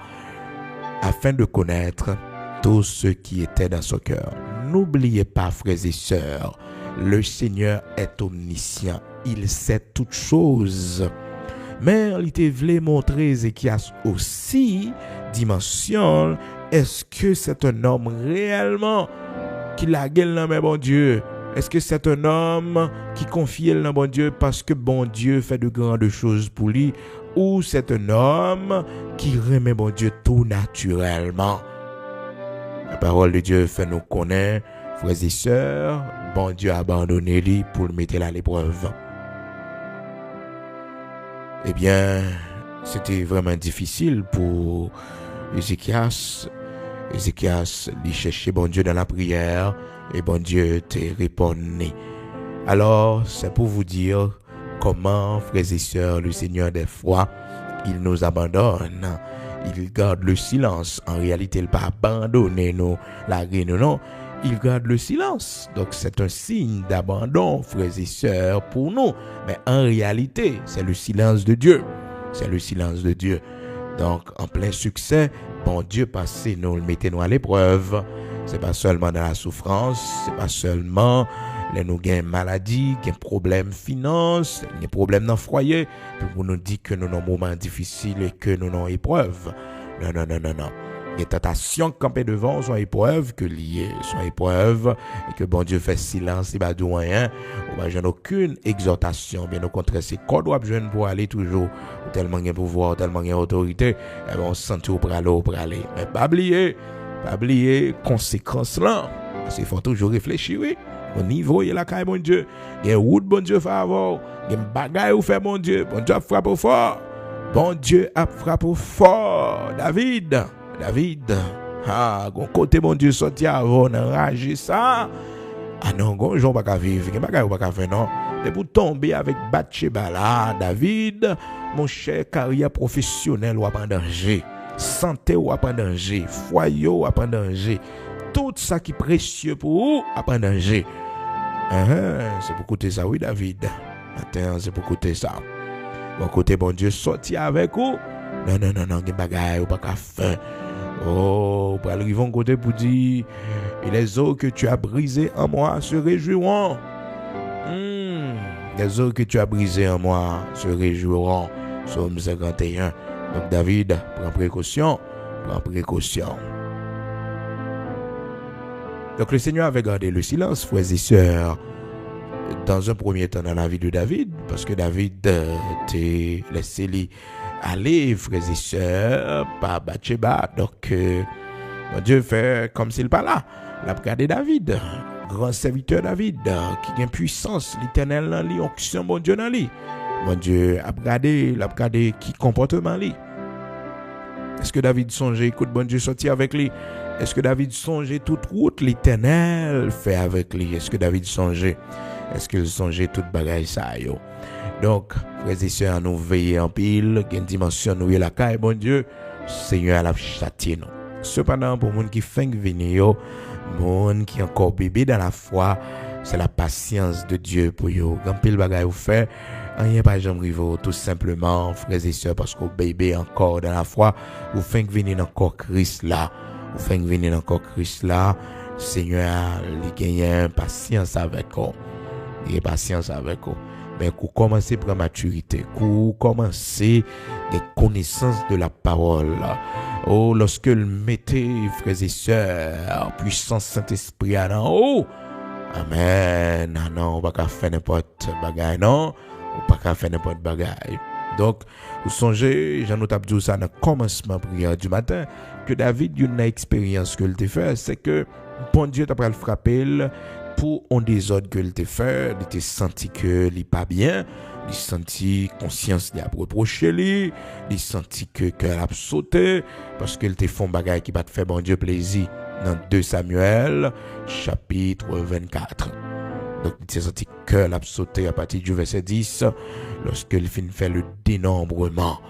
Afin de connaître tout ce qui était dans son cœur. N'oubliez pas, frères et sœurs, le Seigneur est omniscient. Il sait toutes choses. Mais il te voulait montrer Ézéchias aussi dimension. Est-ce que c'est un homme réellement qui la gueule dans bon Dieu? Est-ce que c'est un homme qui confie dans bon Dieu parce que bon Dieu fait de grandes choses pour lui? Ou c'est un homme qui remet bon Dieu tout naturellement? La parole de Dieu fait nous connaître, frères et sœurs, bon Dieu a abandonné lui pour le mettre à l'épreuve. Eh bien, c'était vraiment difficile pour Ézéchias. Ézéchias, il cherchait bon Dieu dans la prière et bon Dieu te répondait. Alors, c'est pour vous dire comment, frères et sœurs, le Seigneur des fois, il nous abandonne. Il garde le silence. En réalité, il n'a pas abandonné nous, la reine, non. Il garde le silence. Donc, c'est un signe d'abandon, frères et sœurs, pour nous. Mais en réalité, c'est le silence de Dieu. C'est le silence de Dieu. Donc, en plein succès, bon Dieu passé nous, le mettez-nous à l'épreuve. C'est pas seulement dans la souffrance, c'est pas seulement les nous gagnons maladie, gagnons problème finance, gagnons problème dans le foyer, pour nous dire que nous avons un moment difficile et que nous avons épreuve. Non. Les tentations campées devant sont épreuves que liées, sont épreuves et que bon Dieu fait silence, il va dire rien. Je n'ai aucune exhortation, bien au contraire, c'est qu'on doit jeune pour aller toujours, tellement il y a pouvoir, tellement il y a autorité, et on se sent pour aller. Mais pas oublier, conséquence là. Parce qu'il faut toujours réfléchir, oui. Au niveau, il y a la caille, mon Dieu. Il y a route, bon Dieu, favor. Il y a une bagaille où fait, mon Dieu. Bon Dieu a frappé fort. Bon Dieu a frappé fort. David. Côté, mon Dieu, sorti avant, enragé ça. Ah non, gon, pas qu'à vivre. Il y a bagaille ou pas qu'à faire, non. Et pour tomber avec Bathsheba là, David, mon cher, carrière professionnelle ou en danger. Santé ou en danger. Foyer ou en danger. Tout ça qui est précieux pour vous en danger. C'est pour côté ça, oui, David. Attends, c'est pour côté ça. Bon côté, bon Dieu, sorti avec vous. Non, il y a bagaille ou pas qu'à faire. Oh, pour arriver au côté pour dire, et les eaux que tu as brisées en moi se réjouiront. Les eaux que tu as brisées en moi se réjouiront. Psaume 51. Donc David, prends précaution. Donc le Seigneur avait gardé le silence, frères et sœurs, dans un premier temps dans la vie de David, parce que David t'est laissé aller, frères et sœurs, par Bathsheba. Donc Dieu fait comme s'il pas là. Il a regardé David, grand serviteur David, qui a une puissance, l'éternel dans lui, onction bon Dieu dans lui. Mon Dieu a regardé qui comportement lui. Est-ce que David songeait, écoute, bon Dieu sorti avec lui? Est-ce que David songeait toute route l'Éternel fait avec lui? Est-ce que David songeait? Est-ce qu'il songeait toute bagaille ça yo? Donc, frères et sœurs, nous veillons en pile, qu'il y a une dimension nous y la caille, bon Dieu, Seigneur a la châtier nous. Cependant, pour les gens qui font venir, les gens qui sont encore bébé dans la foi, c'est la patience de Dieu pour eux. Quand pile bagaille vous fait, rien pas jamais rivo, tout simplement, frères et sœurs, parce que bébé encore dans la foi, vous faites venir encore Christ là. Vous faites venir encore Christ là. Seigneur, il y a patience avec vous. Il y a patience avec vous. Mais vous commencez par maturité. Vous commencez des connaissances de la parole. Oh, lorsque vous mettez, frères et sœurs, puissance Saint-Esprit en haut. Amen. Non, on ne va pas faire n'importe bagaille, non. On ne va pas faire n'importe bagaille. Donc, vous songez, j'en ai dit ça dans le commencement de la prière du matin, que David, une expérience que il a fait, c'est que bon Dieu t'a pas le frapper pour un désordre que il a fait, il a senti que il n'est pas bien, il a senti conscience qu'il a reproché lui, il a senti que cœur a sauté, parce qu'il a fait un bagage qui va te faire bon Dieu plaisir. Dans 2 Samuel, chapitre 24. Donc, il s'est senti cœur l'a sauté à partir du verset 10, lorsqu'il finit faire le dénombrement.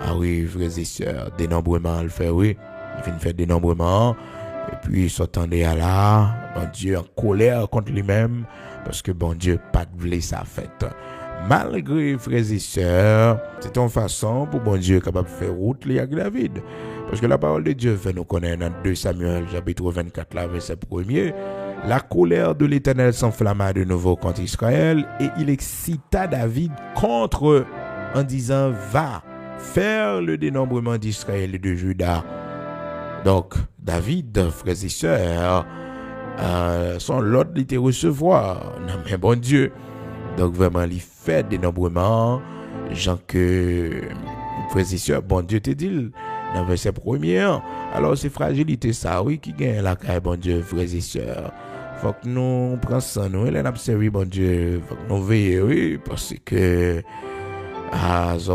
Ah oui, frères et sœurs, dénombrement, il fait, oui. il vient faire dénombrement. Et puis, il s'attendait à là, bon Dieu en colère contre lui-même, parce que bon Dieu pas de voulu sa fête. Malgré frères et sœurs, c'est une façon pour bon Dieu capable de faire route avec David. Parce que la parole de Dieu fait nous connaître dans 2 Samuel, chapitre 24, là, verset 1er. La colère de l'Éternel s'enflamma de nouveau contre Israël et il excita David contre eux en disant « Va faire le dénombrement d'Israël et de Juda. » Donc, David, frères et sœurs, son lot l'était recevoir. Non mais bon Dieu. Donc vraiment, il fait dénombrement. Jean que, frères et sœurs, bon Dieu te dit dans verset 1er. Alors c'est fragilité ça, oui, qui gagne la caille, bon Dieu, frères et sœurs. Faut que nous prenions ça, nous, et nous observons, bon Dieu, faut que nous veillions, oui, parce que,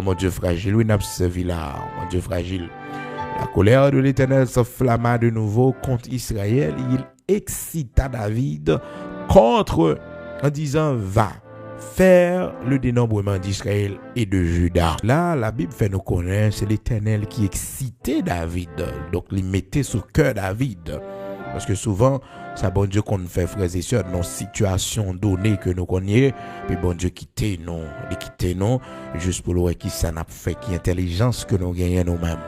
mon Dieu fragile, oui, nous observons là, mon Dieu fragile. La colère de l'Éternel s'enflamma de nouveau contre Israël. Il excita David contre eux en disant « Va faire le dénombrement d'Israël et de Juda. » Là, la Bible fait nous connaître, c'est l'Éternel qui excitait David. Donc, il mettait sur cœur David. Parce que souvent, c'est bon Dieu qu'on fait, frères et sœurs, dans une situation donnée que nous connaissons, puis bon Dieu quitter nous, juste pour le qui ça n'a fait, qui intelligence que nous gagnons nous-mêmes.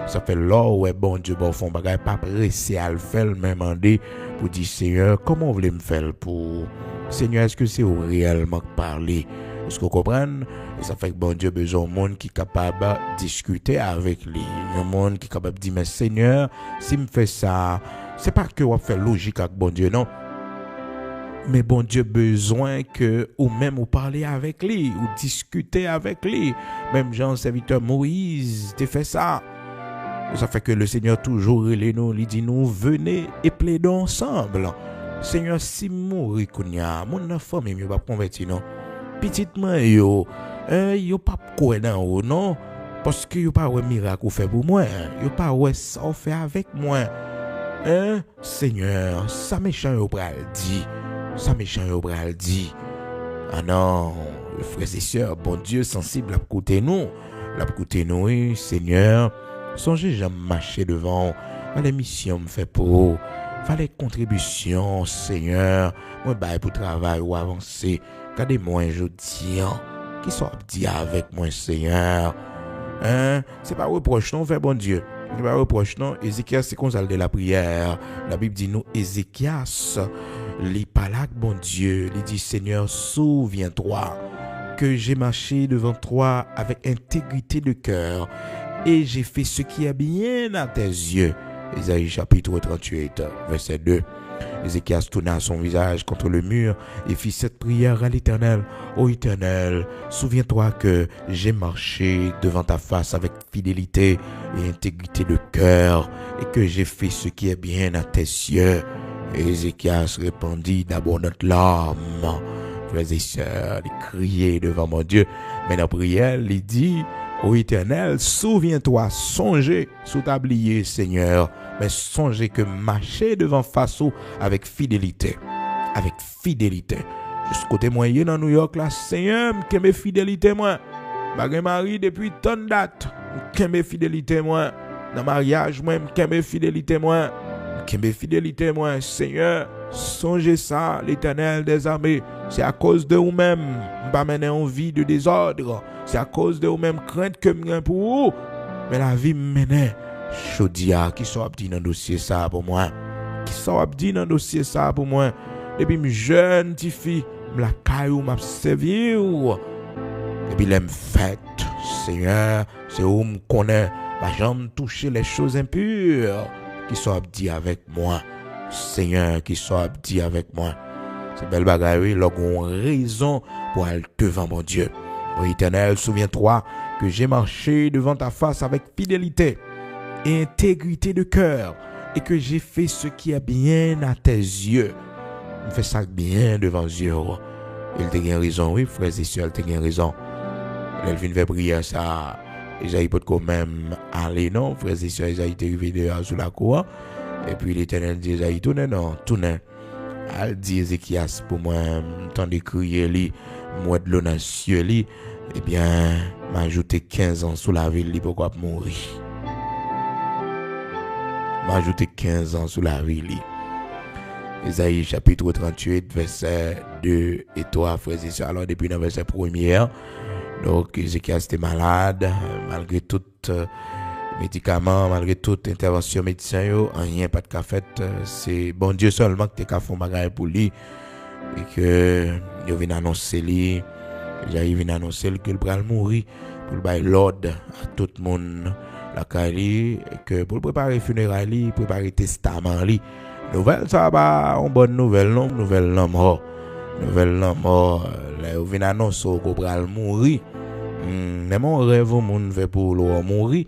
Ça fait là où bon Dieu bon fond bagay pas pressé à le faire même demander pour dire Seigneur comment vous voulez me faire pour Seigneur est-ce que c'est réellement parler est-ce que vous comprenez et ça fait que bon Dieu besoin d'un monde qui est capable de discuter avec lui un monde qui est capable de dire mais Seigneur si me fait ça c'est pas que on fait logique avec bon Dieu non mais bon Dieu besoin que ou même ou parler avec lui ou discuter avec lui même Jean serviteur Moïse t'es fait ça. Ça fait que le Seigneur toujours relève nous, il dit nous venez et plaidons ensemble. Seigneur si mourir kounya, mon enfant même yo pas converti non. Petitement yo pas quoi dans haut non parce que yo pas ouais miracle fait pour moi, yo pas ouais ça fait avec moi. Seigneur, ça méchant yo pral dit. Ah non, frères et sœurs, bon Dieu sensible à côté nous, Seigneur. Songez jamais marcher devant, fallait mission me fait pour, fallait contribution, Seigneur, moi bail pour travail ou avancer, regardez-moi aujourd'hui, qui soit dit avec moi, Seigneur, c'est pas reproche non, fait bon Dieu, c'est pas reproche non, Ézéchias c'est qu'on de la prière, la Bible dit nous, Ézéchias, les palak bon Dieu, il dit Seigneur, souviens-toi que j'ai marché devant toi avec intégrité de cœur, et j'ai fait ce qui est bien à tes yeux. Ésaïe chapitre 38, verset 2. Ézéchias tourna son visage contre le mur et fit cette prière à l'Éternel. Ô Éternel, souviens-toi que j'ai marché devant ta face avec fidélité et intégrité de cœur et que j'ai fait ce qui est bien à tes yeux. Et Ézéchias répandit d'abondantes larmes. Frères et sœurs, il criait devant mon Dieu. Mais dans la prière, il dit... Ô Éternel, souviens-toi, songez sous tablier, Seigneur, mais songez que marcher devant face avec fidélité. Juste côté moyen dans New York, là, Seigneur, que mes fidélités, moi. Bagay mari depuis tant de date, que mes fidélités, moi. Dans mariage, moi, que mes fidélités, moi. Seigneur, songez ça, l'Éternel des armées. C'est à cause de vous-même, pas mener en vie de désordre. C'est à cause de vous-même crainte que m'en pour vous. Mais la vie mène. Chodia, qui soit dit dans dossier ça pour moi. Depuis me jeune petite fille, la caillou m'a servi. Depuis l'aime fête, Seigneur, c'est où me connaît. Ma jambe toucher les choses impures. Qui soit dit avec moi. Seigneur, qui soit dit avec moi. C'est belle bagaille, oui, l'on a raison pour aller devant mon Dieu. Ô Éternel, souviens-toi que j'ai marché devant ta face avec fidélité et intégrité de cœur et que j'ai fait ce qui est bien à tes yeux. Je fais ça bien devant Dieu. Il t'a bien raison, oui, frères et sœurs, il t'a bien raison. Elle vient faire prier ça. Isaïe peut quand même aller, non, frères et sœurs, Isaïe est arrivé dehors sous la cour. Et puis l'Éternel dit, Isaïe, tourne. Elle dit Ézéchias pour moi, tant de crier, moi de l'eau dans le ciel, eh bien, m'ajouter 15 ans sous la ville, pourquoi mourir. m'ajouter 15 ans sous la vie. Isaïe chapitre 38, verset 2 et 3, frères et sœurs. Alors, depuis le verset 1er, donc, Ézéchias était malade, malgré tout médicaments, malgré toute intervention médecin, rien pas de cas fait. C'est bon Dieu seulement qui a fait bagage pour lui. Et que, il vient annoncer lui, il vient annoncer qu'il va mourir, pour bailler l'ordre à tout le monde, la Cali, et que pour préparer funérailles, préparer testament, nouvelle, ça va, une bonne nouvelle, non, nouvelle mort. Nouvelle mort, là, il vient annoncer qu'il va mourir. Mais mon rêve, mon fait pour le mourir.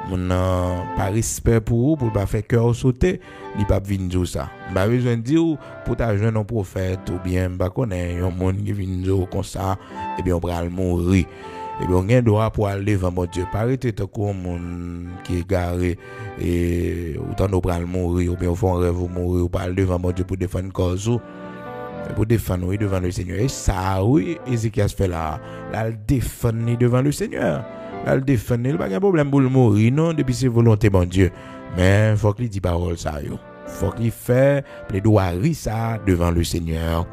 Mon pas respect pour pas faire cœur sauter, il pas venir dire ça. Pas besoin de dire pour ta jeune prophète ou bien pas connaître un monde qui vient dire comme ça et bien on va mourir. Et bien on a droit pour aller devant mon Dieu. Pas arrêter tout comme monde qui est garé et autant nous pral mourir ou bien on fait un rêve mourir ou pas aller devant mon Dieu pour défendre cause pour défendre devant le Seigneur. Et ça oui, Ézéchias fait là, défendre devant le Seigneur. Elle défend, il n'y a pas de problème pour le mourir, non, depuis ses volontés, mon Dieu. Mais il faut qu'il dise parole ça, yo. Faut qu'il fait plaidoirie ça devant le Seigneur.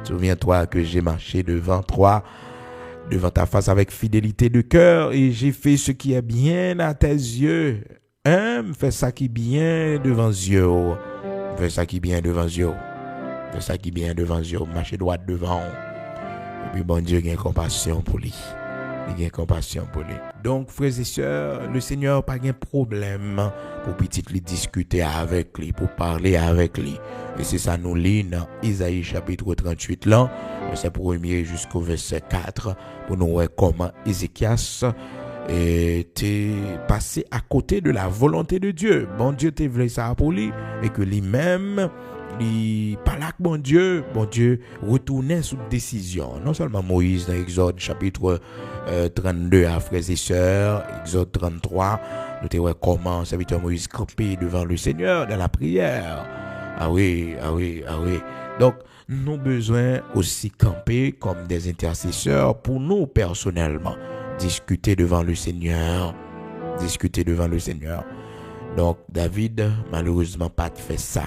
Souviens-toi que j'ai marché devant ta face avec fidélité de cœur et j'ai fait ce qui est bien à tes yeux. Fais ça qui est bien devant Dieu. Fais ça qui est bien devant Dieu. Fais ça qui est bien devant Dieu. Marcher droit devant. Et puis bon Dieu a compassion pour lui. Il a compassion pour lui. Donc, frères et sœurs, le Seigneur n'a pas de problème pour petit lui discuter avec lui, pour parler avec lui. Et c'est ça nous lit dans Isaïe chapitre 38 là, verset 1er jusqu'au verset 4, pour nous voir comment Ézéchias était passé à côté de la volonté de Dieu. Bon Dieu t'a voulu ça pour lui, et que lui-même, il parlait avec bon Dieu retournait sous décision. Non seulement Moïse dans Exode chapitre 32 à frères et sœurs, Exode 33, nous te voyons comment serviteur Moïse campait devant le Seigneur dans la prière. Ah oui. Donc, nous avons besoin aussi camper comme des intercesseurs pour nous personnellement. Discuter devant le Seigneur. Donc, David, malheureusement, pas fait ça.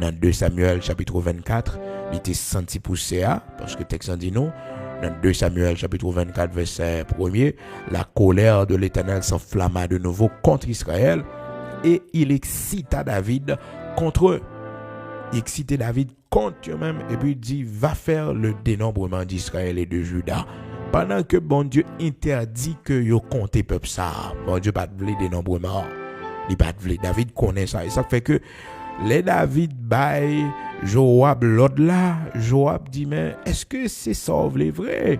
Dans 2 Samuel chapitre 24, il était senti pousser parce que le texte dit non. Dans 2 Samuel chapitre 24 verset 1er, la colère de l'Éternel s'enflamma de nouveau contre Israël et il excita David contre eux. Il excitait David contre eux-mêmes et puis il dit va faire le dénombrement d'Israël et de Juda. Pendant que bon Dieu interdit que yo compte peuple ça. Bon Dieu pas de dénombrement. Il pas de David connaît ça et ça fait que les David baille Joab l'autre là, Joab dit mais est-ce que c'est ça vrai?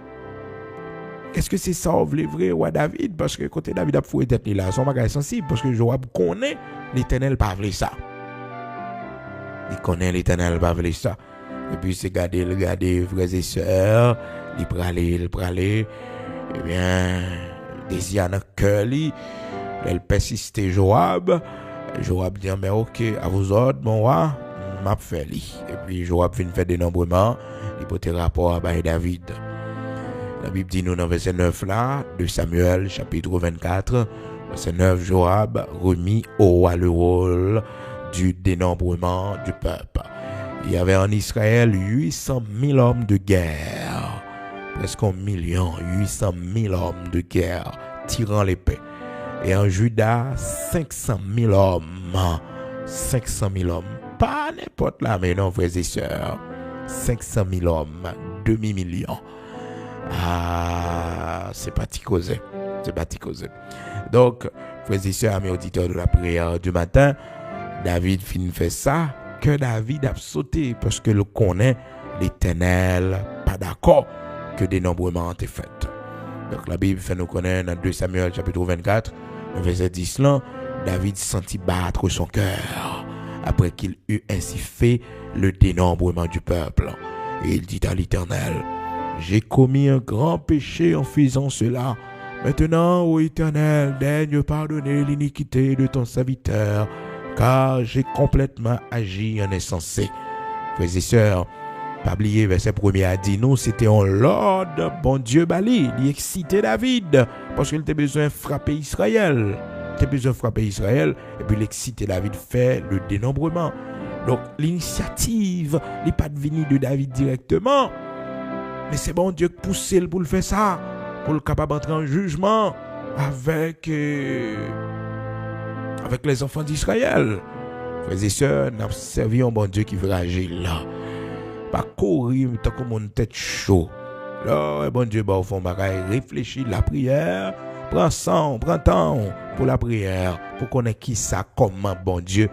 Est-ce que c'est ça vrai ou David parce que côté David a foué tête là, son bagage sensible parce que Joab connaît l'Éternel pas veut ça. Il connaît l'Éternel pas veut ça. Et puis c'est garder frères et sœurs, il praler eh bien désir dans cœur lui, elle persiste Joab dit mais OK à vos ordres mon roi m'a fait lui et puis Joab vient faire dénombrement il porte rapport à David. La Bible dit nous dans verset 9 là de Samuel chapitre 24 verset 9 Joab remit au roi le rôle du dénombrement du peuple. Il y avait en Israël 800 000 hommes de guerre, presque 1 million, 800 000 hommes de guerre tirant l'épée. Et en Juda, 500 000 hommes. 500 000 hommes. Pas n'importe là, mais non, frères et sœurs. 500 000 hommes. Demi-million. Ah, c'est pas causé. Donc, frères et sœurs, mes auditeurs de la prière du matin, David finit fait ça, que David a sauté parce que le connaît l'Éternel, pas d'accord que dénombrement est fait. Donc la Bible fait nous connaître dans 2 Samuel chapitre 24, verset 10 là, David sentit battre son cœur après qu'il eut ainsi fait le dénombrement du peuple. Et il dit à l'Éternel, j'ai commis un grand péché en faisant cela. Maintenant, ô Éternel, daigne pardonner l'iniquité de ton serviteur, car j'ai complètement agi en insensé. Frères et sœurs, pas oublier, verset 1er a dit, nous, c'était un Lord, bon Dieu Bali, il excitait David, parce qu'il avait besoin de frapper Israël. tu as besoin de frapper Israël, et puis l'exciter David fait le dénombrement. Donc l'initiative n'est pas venue de David directement, mais c'est bon Dieu qui pousse pour le faire ça, pour le capable d'entrer en jugement avec les enfants d'Israël. Frères et sœurs, nous avons servi un bon Dieu qui veut agir là. Pas courir tant que mon tête chaud. Là, bon Dieu, au fond, réfléchis la prière. Prends temps pour la prière, pour connaître qui ça, comment bon Dieu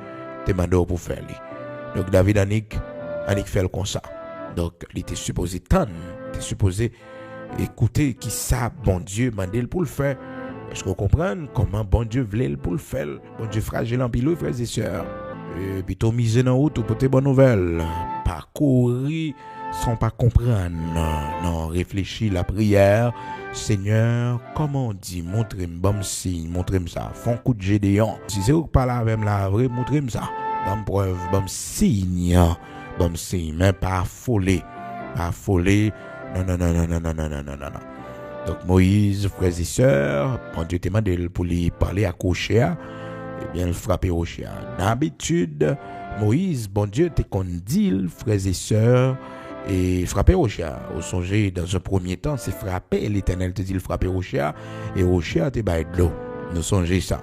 te demande pour faire. Donc David Annick fait le comme ça. Donc il était supposé tendre, il était supposé écouter qui ça, bon Dieu demande pour le faire. Est-ce que vous comprenez comment bon Dieu voulait pour le faire? Bon Dieu fragile en pilou, frères et sœurs. Et puis tout misé dans route pour tes bonnes nouvelles. Parcourir sans pas comprendre. Non, réfléchis la prière. Seigneur, comment on dit, montrez-moi bon signe, montrez-moi ça. Font coup de Gédéon. Si c'est vous qui parlez avec la vraie, montrez-moi ça. Bonne preuve, bon signe, mais pas affolé. Pas affolé. Non. Donc Moïse, frères et sœurs, bon Dieu te demande pour lui parler à Rocher, et bien le frapper Rocher. D'habitude, Moïse, bon Dieu te condile, frères et sœurs, et frapper Rocher. Au songer, dans un premier temps, c'est frapper, l'Éternel te dit le frapper Rocher, et Rocher te baille de l'eau. Nous songez ça.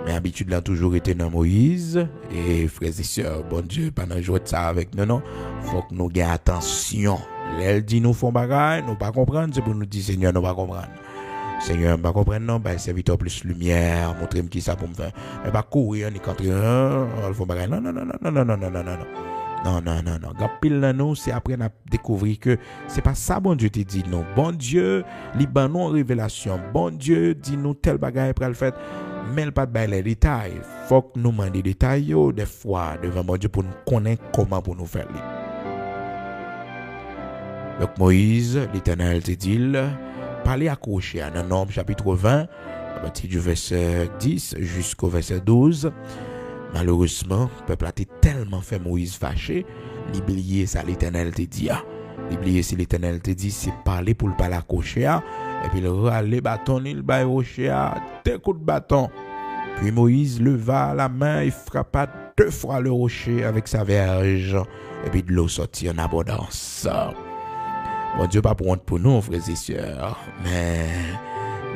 Mais l'habitude l'a toujours été dans Moïse, et frères et sœurs, bon Dieu, pendant jouer ça avec nous, non, faut que nous gardions attention. Elle dit nous font bagaille, nous pas comprendre, c'est pour nous dire Seigneur, nous pas comprendre. Seigneur, pas comprendre non, ben serviteur plus lumière, montrez-moi qui ça pour me faire. Mais pas courir ni quand on font bagaille. Non. Non. Pile dans nous, c'est après on a découvert que c'est pas ça bon Dieu te dit non. Bon Dieu, li ban nous révélation. Bon Dieu dit nous tel bagaille pour le faire. Mais il pas de les détails. Faut que nous demander des détails des fois devant bon Dieu pour nous connaître comment pour nous faire. Donc Moïse, l'Éternel te dit, parlez à Rocher dans Nombre chapitre 20, à partir du verset 10 jusqu'au verset 12. Malheureusement, le peuple a été tellement fait Moïse fâché, l'oublier ça l'Éternel te dit. L'oublier si l'Éternel te dit, c'est parler pour le parler à Rocher, et puis il râle bâton, il bat Rocher, deux coups de bâton. Puis Moïse leva la main et frappa 2 fois le rocher avec sa verge, et puis de l'eau sortit en abondance. Bon Dieu, pas pour honte pour nous, frères et sœurs, mais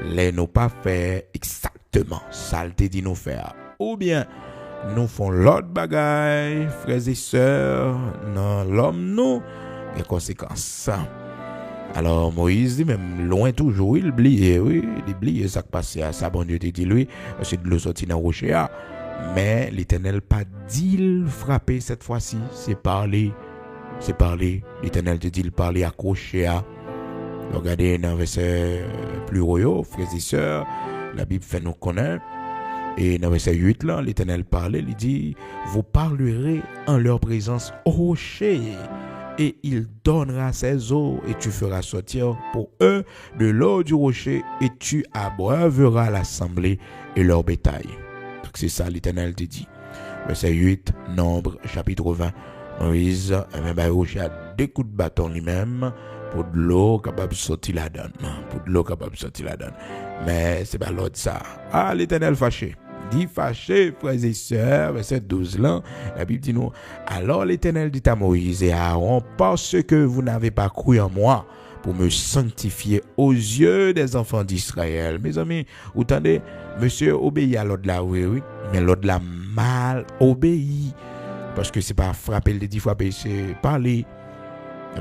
les nous pas fait exactement ça le dit nous faire. Ou bien, nous font l'autre bagaille, frères et sœurs, non, l'homme nous, les conséquences. Alors Moïse dit même loin toujours, il oublie ça qui passait à ça, bon Dieu te dit lui, c'est de l'eau sortie dans le rocher, mais l'Éternel pas dit frapper cette fois-ci, c'est parler. L'Éternel te dit, il parlait à Rocher. Regardez dans le verset plus royaux, frères et sœurs, la Bible fait nous connaître. Et dans le verset 8, là, l'Éternel parlait, il dit, vous parlerez en leur présence au rocher, et il donnera ses eaux, et tu feras sortir pour eux de l'eau du rocher, et tu abreuveras l'assemblée et leur bétail. Donc c'est ça, l'Éternel te dit. Verset 8, Nombre, chapitre 20. Moïse, Rocher a 2 coups de bâton lui-même pour de l'eau capable de sortir la donne. Mais c'est pas l'autre ça. Ah, l'Éternel fâché. Dit fâché, frères et sœurs, verset 12 là, la Bible dit nous, alors l'Éternel dit à Moïse et à Aaron, parce que vous n'avez pas cru en moi pour me sanctifier aux yeux des enfants d'Israël. Mes amis, vous entendez, monsieur obéit à l'autre là, oui, mais l'autre là mal obéit. Parce que c'est pas frapper le 10 fois, c'est parler.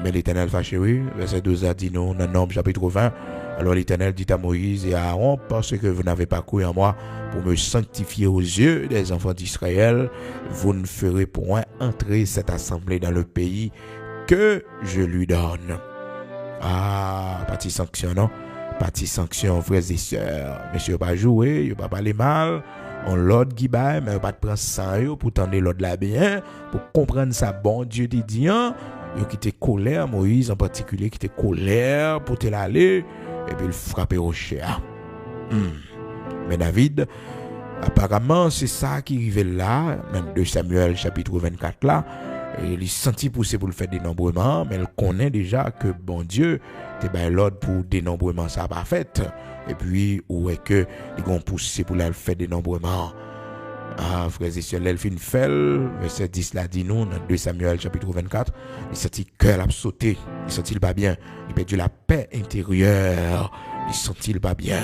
Mais l'Éternel fâché, oui. Verset 12 a dit nous, dans Nombre chapitre 20. Alors l'Éternel dit à Moïse et à Aaron, parce que vous n'avez pas cru en moi pour me sanctifier aux yeux des enfants d'Israël, vous ne ferez point entrer cette assemblée dans le pays que je lui donne. Ah, partie sanction, non? Partie sanction, frères et sœurs. Monsieur, pas jouer, il pas parler mal. On l'autre qui baille, mais pas de prendre sang pour tendre l'autre là bien, pour comprendre ça, bon Dieu dit, il qui était colère, Moïse en particulier, qui était colère pour te l'aller, et puis il frappait au chien. Mais David, apparemment, c'est ça qui arrivait là, même de Samuel chapitre 24 là, et il sentit pousser pour le faire dénombrement, mais il connaît déjà que bon Dieu, t'es l'ordre pour dénombrement ça pas fait. et puis où est que ils vont pousser pour la faire dénombrement. Ah, frères et sœurs, l'elfine fait, verset 10 là dit nous, dans 2 Samuel chapitre 24, il sentit cœur a sauté, il sentit pas bien, il perdu la paix intérieure, il sentit pas bien.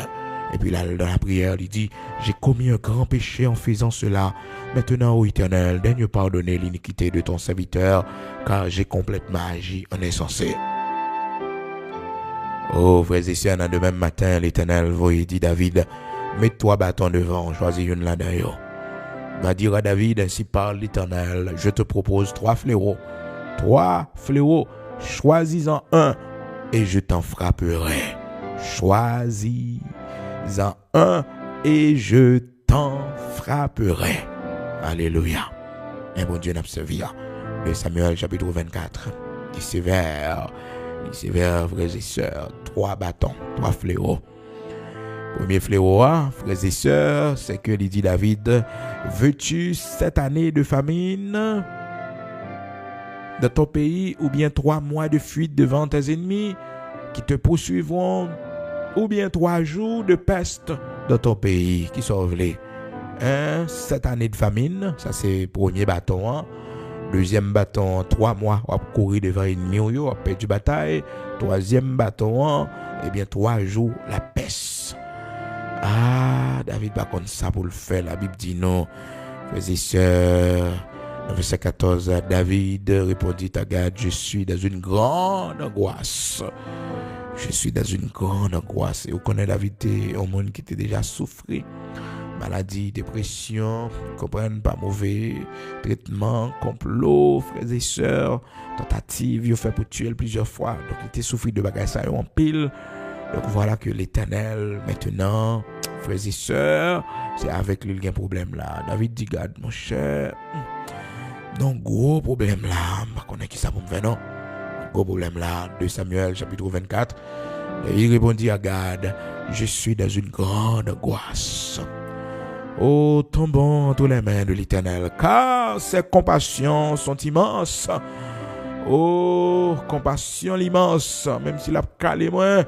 Et puis là, dans la prière, il dit, j'ai commis un grand péché en faisant cela. Maintenant, ô Éternel, daigne pardonner l'iniquité de ton serviteur, car j'ai complètement agi en insensé. Oh, frères et sœurs, dans le même matin, l'Éternel voyait dit David, mets-toi bâton devant, choisis une là d'ailleurs. Va dire à David, ainsi parle l'Éternel, je te propose 3 fléaux. 3 fléaux, choisis-en un et je t'en frapperai. Choisis-en un et je t'en frapperai. Alléluia. Un bon Dieu n'a servi. Le Samuel chapitre 24. Il sévère, frères et sœurs, 3 bâtons, 3 fléaux. Premier fléau, frères et sœurs, c'est que il dit David, veux-tu 7 années de famine dans ton pays ou bien 3 mois de fuite devant tes ennemis qui te poursuivront ou bien 3 jours de peste dans ton pays qui sont volés. 7 années de famine, ça c'est premier bâton. Deuxième bâton, 3 mois, on va courir devant l'ennemi, on va perdre bataille. Troisième bâton, eh bien 3 jours, la peste. Ah, David pas comme ça pour le faire. La Bible dit non. Frères et sœurs, dans verset 14, David répondit à Gad, je suis dans une grande angoisse. Je suis dans une grande angoisse. Et vous connaissez David, un monde qui était déjà souffert. Maladie, dépression, comprennent pas mauvais, traitement, complot, frères et sœurs, tentative, il fait pour tuer plusieurs fois. Donc il était souffert de bagages ça en pile. Donc voilà que l'Éternel, maintenant, frères et sœurs, c'est avec lui qu'il y a un problème là. David dit, garde mon cher, donc gros problème là, je connais qui ça pour me faire non. Gros problème là, 2 Samuel chapitre 24. Et il répondit à Gad, je suis dans une grande angoisse. Oh, tombons entre les mains de l'Éternel, car ses compassions sont immenses. Oh, compassion immense, même s'il a calé moi,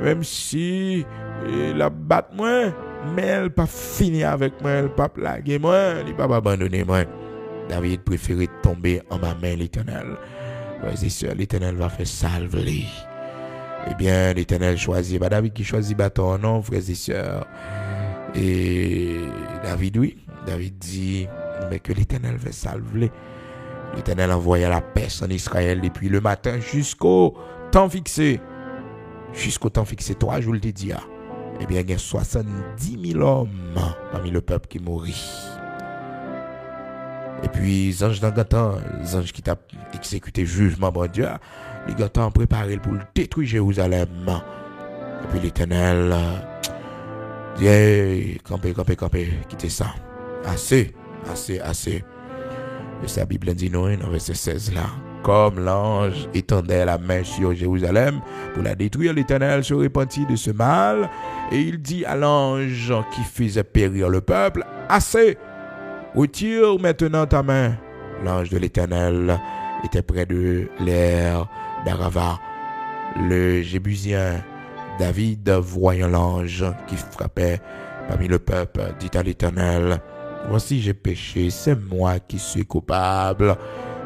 même si il a battu moi, mais elle n'a pas fini avec moi, elle n'a pas plagué moi, elle n'a pas abandonné moi. David préférait tomber en ma main l'Éternel. Frères et sœurs, l'Éternel va faire salver. Eh bien, l'Éternel choisit, pas David qui choisit bâton, non, frères et sœurs. Et David, oui, David dit, mais que l'Éternel va salver. L'Éternel envoya la peste en Israël depuis le matin jusqu'au temps fixé. Jusqu'au temps fixé, 3 jours, il te dit, eh bien, il y a 70 000 hommes parmi le peuple qui mourit. Et puis, les anges d'Angatan, les anges qui t'a exécuté jugement, bon Dieu, les gars ont préparé pour détruire Jérusalem. Et puis l'Éternel dit, hey, campez, quittez ça. Assez. Et sa Bible dit non, dans verset 16 là. Comme l'ange étendait la main sur Jérusalem pour la détruire, l'Éternel se repentit de ce mal. Et il dit à l'ange qui faisait périr le peuple, assez, retire maintenant ta main. L'ange de l'Éternel était près de l'air d'Arava. Le Jébusien David, voyant l'ange qui frappait parmi le peuple, dit à l'Éternel, voici j'ai péché, c'est moi qui suis coupable.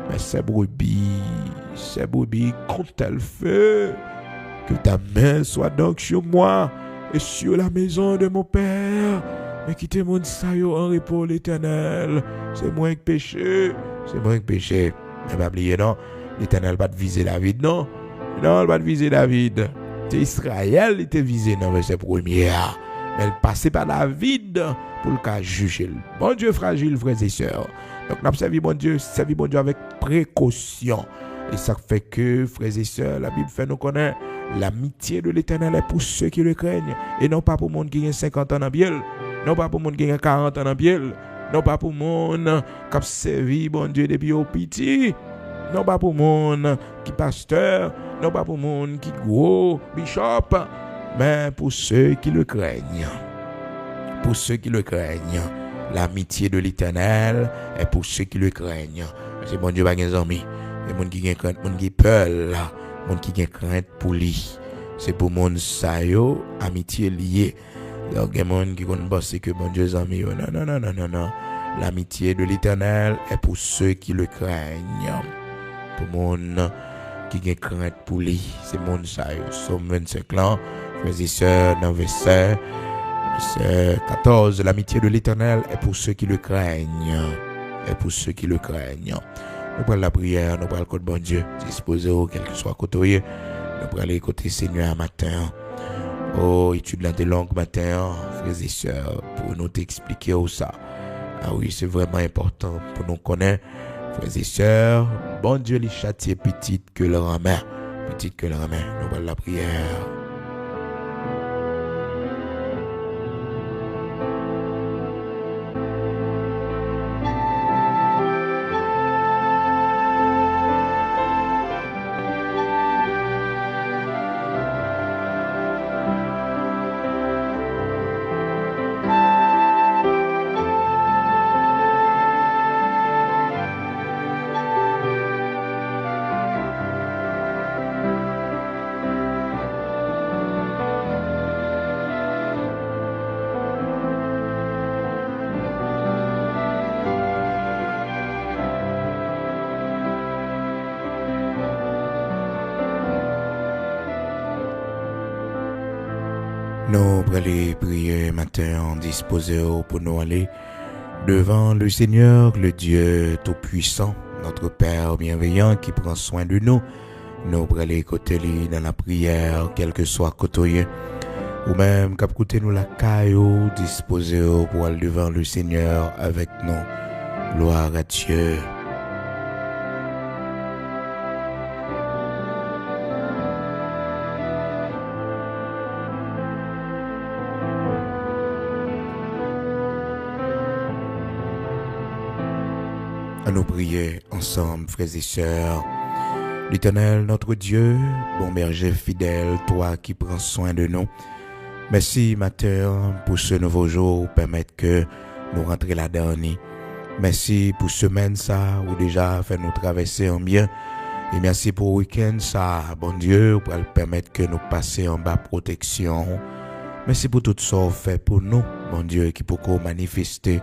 Mais ces brebis qu'ont-elles fait? Que ta main soit donc sur moi et sur la maison de mon père. Mais quittez mon saillot en repos l'Éternel. C'est moi qui péché. Mais pas oublier, non? L'Éternel va te viser David, non? Non, il va te viser David. C'est Israël qui était visé dans verset 1er. Mais elle passait par David pour le cas juger. Bon Dieu fragile, frères et sœurs. Donc, nous avons servi bon Dieu avec précaution. Et ça fait que, frères et sœurs, la Bible fait nous connaître l'amitié de l'Éternel est pour ceux qui le craignent. Et non pas pour le monde qui a 50 ans dans biel. Non pas pour le monde qui a 40 ans dans biel. Non pas pour le monde qui a servi bon Dieu depuis au petit. Non pas pour le monde qui est pasteur. Non pas pour le monde qui est gros bishop. Mais pour ceux qui le craignent. Pour ceux qui le craignent. L'amitié de l'Éternel est pour ceux qui le craignent. C'est bon Dieu pas des amis. Les gens qui ont crainte, les gens qui peur, les gens qui ont crainte pour lui. c'est pour monde ça yo, amitié liée. Donc, il y a des gens qui pensent que bon Dieu ami. Non. L'amitié de l'Éternel est pour ceux qui le craignent. Pour monde qui a crainte pour lui, c'est mon ça. Somme 25 ans, frères et sœurs, dans verset 14. L'amitié de l'Éternel est pour ceux qui le craignent. Est pour ceux qui le craignent. Nous prenons la prière, nous prenons le code bon Dieu. Disposez-vous, quel que soit côté. Nous prenons les côtés Seigneur matin. Oh, étude la des langues matin, frères et sœurs, pour nous t'expliquer où ça. Ah oui, c'est vraiment important pour nous connaître. Frères et sœurs, bon Dieu les châtie petite que leur amène. Petite que leur amène. Nous prenons la prière. Nous allons prier matin, disposer pour nous aller devant le Seigneur, le Dieu Tout-Puissant, notre Père bienveillant qui prend soin de nous. Nous allons écouter dans la prière, quel que soit côté, ou même qu'à côté nous la caillou, disposer pour aller devant le Seigneur avec nous. Gloire à Dieu. À nous prier ensemble, frères et sœurs. L'Éternel, notre Dieu, bon berger fidèle, toi qui prends soin de nous. Merci, matin, pour ce nouveau jour, permettre que nous rentrions là-dedans. Merci pour semaine ça, où déjà fait nous traverser en bien. Et merci pour le week-end ça, bon Dieu, pour permettre que nous passions en bas protection. Merci pour tout ça fait pour nous, bon Dieu, qui peut manifester.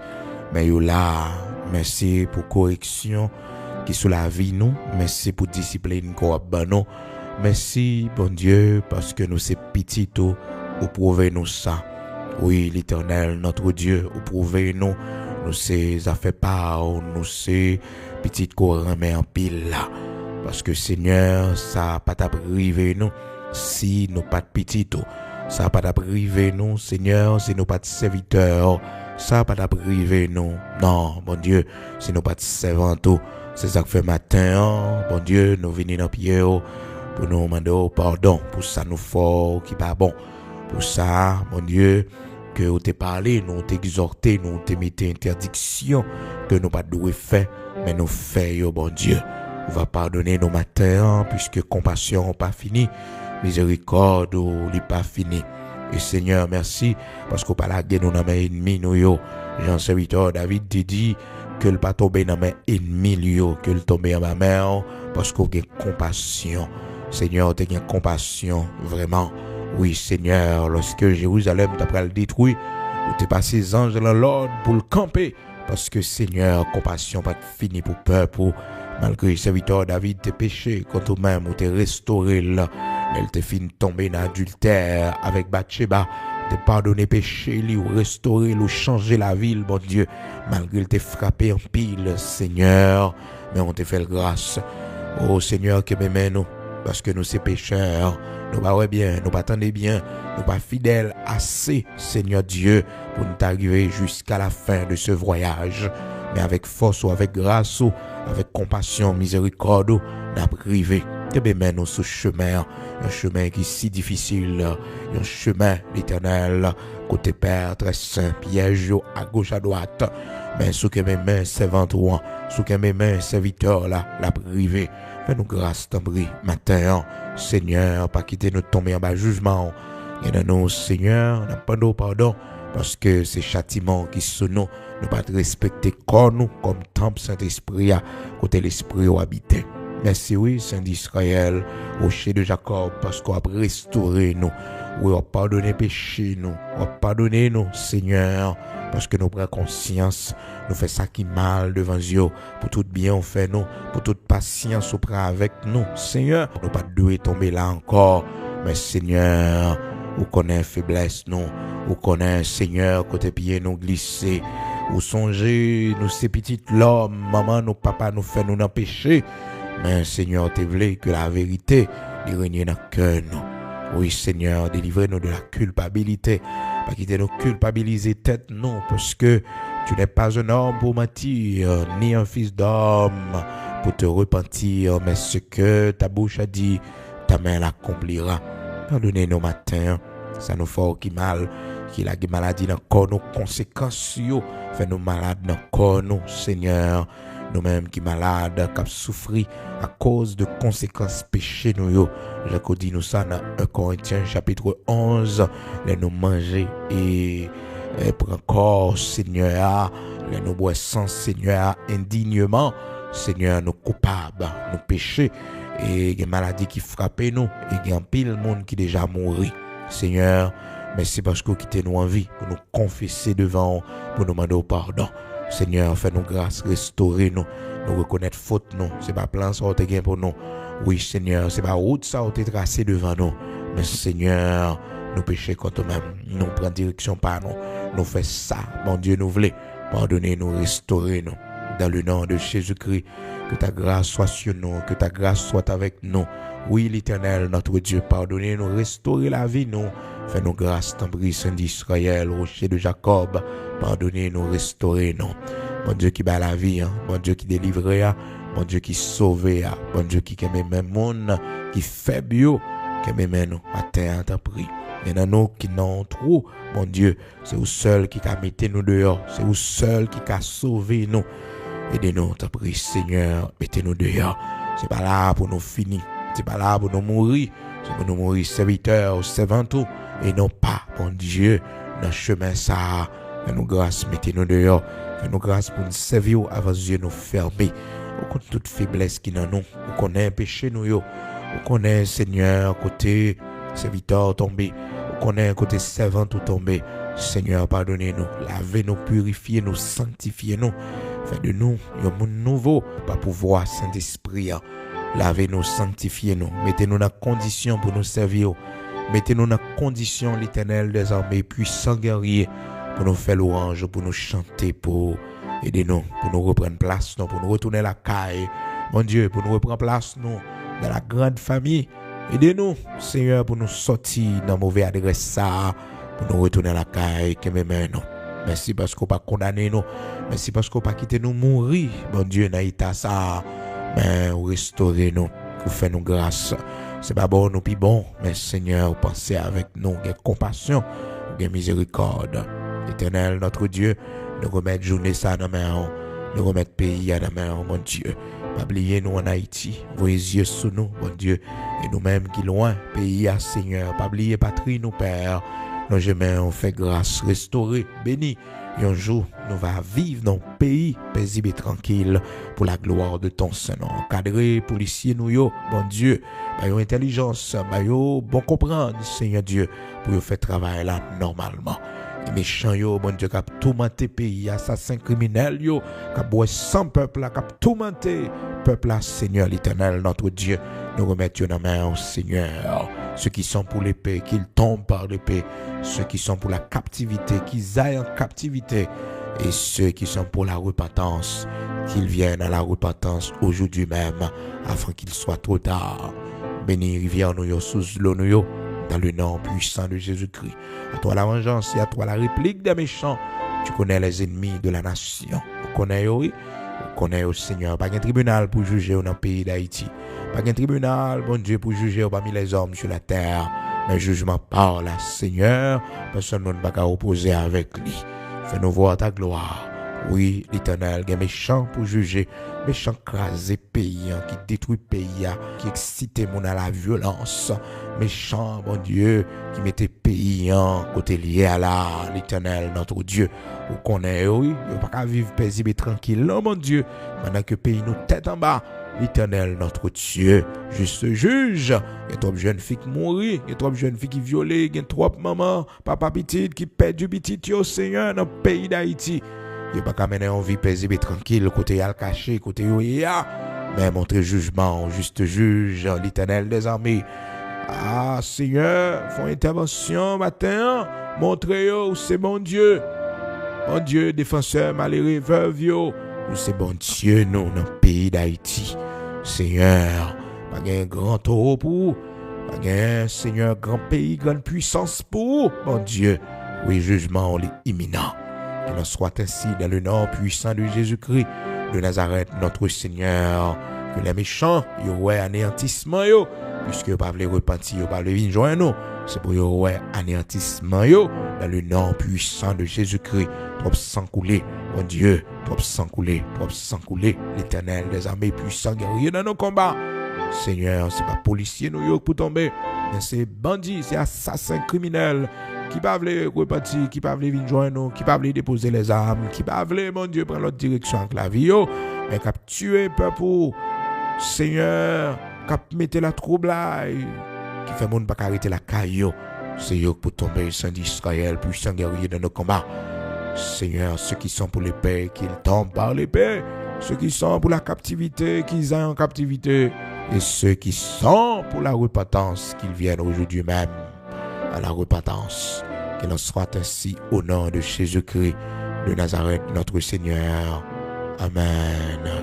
Mais là, merci pour correction qui sous la vie nous. Merci pour discipline qu'on a nous. Merci, bon Dieu, parce que nous c'est petit tout, ou prouver nous ça. Oui, l'Éternel, notre Dieu, ou prouver nous c'est affaires part, nous c'est petit qu'on remet en pile là. Parce que Seigneur, ça pas t'a privé nous, si nous pas de petit tout. Ça pas t'a privé nous, Seigneur, si nous pas de serviteurs. Ça pas t'a privé nous. Non, bon Dieu, si nous pas de servants tout. C'est ça que fait matin, bon Dieu, nous venons dans pied pour nous demander pardon pour ça nous fort qui pas bon. Pour ça, bon Dieu, que vous t'ai parlé, nous t'exhorté, nous t'ai mis interdiction que nous pas doué faire, mais nous faisons, bon Dieu. On va pardonner nos matins puisque compassion n'est pas fini, miséricorde n'est pas fini. Et Seigneur, merci parce qu'on pas la guerre nous dans mes ennemis nous yo. Jean serviteur David te dit que le pas tomber dans mes ennemis yo, que le tomber en ma mère parce qu'on a compassion. Seigneur, tu as compassion vraiment. Oui, Seigneur, lorsque Jérusalem t'a pris le détruit, tu t'es passé anges dans l'ordre pour le camper. Parce que, Seigneur, compassion pas fini pour peuple. Malgré le serviteur David tes péchés, quand toi-même ou t'es restauré là, elle t'est fini tomber dans l'adultère avec Bathsheba, t'es pardonné péché, lui, ou restauré, ou changer la ville, bon Dieu. Malgré t'es frappé en pile, Seigneur, mais on t'a fait grâce. Oh, Seigneur, que nous, parce que nous, c'est pécheurs. Nous pas bien, nous pas attendez bien, nous pas fidèles assez, Seigneur Dieu, pour nous arriver jusqu'à la fin de ce voyage. Mais avec force ou avec grâce ou avec compassion, miséricorde, nous arriver. Que bien nous ce chemin, un chemin qui est si difficile, un chemin l'Éternel, côté Père très saint, piège à gauche à droite. Mais sous que mes mains servants, sous que mes mains serviteurs là, la privé. Fais-nous grâce, t'embrie, matin, Seigneur, pas quitter nous tomber en bas jugement. Et dans nous, Seigneur, n'a pas de pardon, parce que ces châtiments qui sont nous, ne pas respecter comme nous, comme temple Saint-Esprit, côté l'Esprit où habiter. Merci, oui, Saint d'Israël, rocher de Jacob, parce qu'on a restauré nous. Oui, on a pardonné péché nous. On a pardonné nous, Seigneur, parce que nous prenons conscience, nous faisons ça qui mal devant Dieu, pour tout bien on fait nous, pour toute patience on prend avec nous, Seigneur. Nous pas doué tomber là encore, mais Seigneur, vous connaissez faiblesse nous, vous connaissez, Seigneur, côté pied nous glisser, vous songez, nous ces petites l'homme, maman, nous papa nous fait nous empêcher, mais Seigneur, tu voulais que la vérité règne dans le cœur nous. Oui, Seigneur, délivrez-nous de la culpabilité. Pas quitter nous culpabiliser tête, non, parce que tu n'es pas un homme pour mentir, ni un fils d'homme pour te repentir, mais ce que ta bouche a dit, ta main l'accomplira. Pardonnez-nous matin, ça nous fait qui mal, qui la maladie dans le corps, nos conséquences, fait nous malades dans le corps, nous, Seigneur. Nous-mêmes qui malades, qui souffrent à cause de conséquences péchés nous. Je dis nous ça dans 1 Corinthiens chapitre 11, les nous manger et pour encore, Seigneur, les nous boire sans Seigneur indignement, Seigneur, nous coupables, nous péchés et des maladies qui frappent nous et il y a pile monde qui déjà mouru. Seigneur, merci parce que vous quittez nous en vie pour nous confesser devant, pour nous demander pardon. Seigneur, fais-nous grâce, restaurer nous reconnaître faute nous. C'est pas plan ça te gain pour nous. Oui, Seigneur, c'est pas route ça te tracé devant nous. Mais Seigneur, nous péchons contre nous-mêmes, nous prenons direction par nous. Nous faisons ça, mon Dieu, nous voulons. Pardonnez-nous, restaurez-nous. Dans le nom de Jésus-Christ, que ta grâce soit sur nous, que ta grâce soit avec nous. Oui, l'Éternel, notre Dieu, pardonnez-nous, restaurez la vie, nous. Fais-nous grâce, t'embris, Saint d'Israël, rocher de Jacob. Pardonnez-nous, restaurez-nous. Mon Dieu qui bat la vie, mon Dieu qui délivre, mon Dieu qui sauve, mon Dieu qui aime même monde, qui fait bio, qui aime même nous, matin, t'en prie. Il y en a nous qui n'ont trop, mon Dieu, c'est vous seul qui a mis nous dehors, c'est vous seul qui a sauvé nous. Aidez-nous, t'en prie, Seigneur, mettez-nous dehors. C'est pas là pour nous finir, c'est pas là pour nous mourir, c'est pour nous mourir serviteurs, servantes, et non pas, mon Dieu, dans le chemin ça. Fais-nous grâce, mettez-nous dehors. Fais-nous grâce pour nous servir avant Dieu nous fermer. Au compte toute faiblesse qui dans nous. On connaît péché nous yo. On connaît Seigneur côté serviteur tombé. On connaît côté servant tout tombé. Seigneur, pardonnez-nous. Lavez-nous, purifiez-nous, sanctifiez-nous. Faites de nous un monde nouveau. Pas pouvoir Saint-Esprit. Lavez-nous, sanctifiez-nous. Mettez-nous dans condition pour nous servir. Mettez-nous dans condition l'Éternel des armées, puissant guerrier. Pour nous faire louange, pour nous chanter, pour aider nous, pour nous reprendre place, nous, pour nous retourner la caille. Mon Dieu, pour nous reprendre place, nous, dans la grande famille. Aidez-nous, Seigneur, pour nous sortir dans mauvais adresse ça, pour nous retourner la caille, que même nous. Merci parce qu'on pas condamné nous. Merci parce qu'on pas quitté nous mourir. Mon Dieu, naïta ça, mais restaurer nous, vous faites nous grâce. C'est pas bon, nous plus bon, mais Seigneur, pensez avec nous, avec compassion, avec miséricorde. Éternel, notre Dieu, nous remettre journée ça dans main, nous remettre pays à la main, mon Dieu. Pas oublier nous en Haïti, vos yeux sous nous, mon Dieu, et nous-mêmes qui loin, pays à Seigneur. Pas oublier patrie, nous Père. Nos gemins on fait grâce, restaurer, béni. Et un jour, nous va vivre dans un pays paisible et tranquille pour la gloire de ton Saint-Nom. Encadré, policier, nous yo, bon Dieu, bayo intelligence, bayo bon comprendre, Seigneur Dieu, pour faire travail là normalement. Les méchants yo, bon Dieu, qui a tourmenté pays, assassins criminels yo, qui a boit sans peuple là, qui a tourmenté peuple là, Seigneur l'Éternel, notre Dieu, nous remettons dans la main, Seigneur. Ceux qui sont pour l'épée, qu'ils tombent par l'épée. Ceux qui sont pour la captivité, qu'ils aillent en captivité. Et ceux qui sont pour la repentance, qu'ils viennent à la repentance aujourd'hui même, afin qu'il soit trop tard. Béni rivière nous sous l'eau nous dans le nom puissant de Jésus-Christ. À toi la vengeance et à toi la réplique des méchants. Tu connais les ennemis de la nation. Vous connaissez, oui. Vous connaissez au Seigneur. Pas un tribunal pour juger dans le pays d'Haïti. Pas un tribunal, bon Dieu, pour juger parmi les hommes sur la terre. Mais jugement par la Seigneur. Personne ne va pas opposer avec lui. Fais-nous voir ta gloire. Oui, l'Éternel, il y a méchant pour juger. Méchant crasé pays, qui détruit pays, qui excite mon à la violence. Méchant, bon Dieu, qui mettait pays côté lié à l'Éternel, notre Dieu. Vous connaissez, oui, il n'y a pas qu'à vivre paisible et tranquille, non, mon Dieu. Maintenant que pays nous tête en bas, l'Éternel, notre Dieu, juste juge. Il y a trop de jeunes filles qui mourent, il y a trop de jeunes filles qui violées, il y a trop de mamans, papa petit qui perd du petit, au Seigneur, dans le pays d'Haïti. Il n'y a pas qu'à mener en vie paisible et tranquille, côté al caché, côté ya. Mais montrer jugement, juste juge, l'Éternel des armées. Ah, Seigneur, font intervention matin, montrez où c'est bon Dieu. Bon Dieu, défenseur malheureux, veuve, yo. Où c'est bon Dieu, nous, dans le pays d'Haïti. Seigneur, pas un grand taureau pour, pas un Seigneur, grand pays, grande puissance pour, bon Dieu. Oui, jugement est imminent. Qu'il en soit ainsi dans le nom puissant de Jésus-Christ de Nazareth, notre Seigneur. Que les méchants, yo ouais anéantissement yo, puisque yo pas voulu repentir, yo pas voulu joindre nous. C'est pour yo ouais anéantissement yo, dans le nom puissant de Jésus-Christ. Trop sang coulé, mon Dieu, trop sang coulé, l'Éternel des armées puissants guerriers dans nos combats. Seigneur, c'est pas policier nous yo pour tomber, mais c'est bandits, c'est assassins criminels qui pas veulent repartir, qui pas veulent joindre nous, qui pas veulent déposer les armes, qui pas veulent, mon Dieu, prendre l'autre direction avec la vie yo, mais qui tuer peuple. Seigneur, qui mette la trouble qui fait monde pas arrêter la caillou. C'est yo pour tomber saint d'Israël, puissant guerrier dans nos combats. Seigneur, ceux qui sont pour l'épée, qu'ils tombent par l'épée. Ceux qui sont pour la captivité, qu'ils aillent en captivité. Et ceux qui sont pour la repentance, qu'ils viennent aujourd'hui même à la repentance. Qu'il en soit ainsi au nom de Jésus-Christ de Nazareth, notre Seigneur. Amen.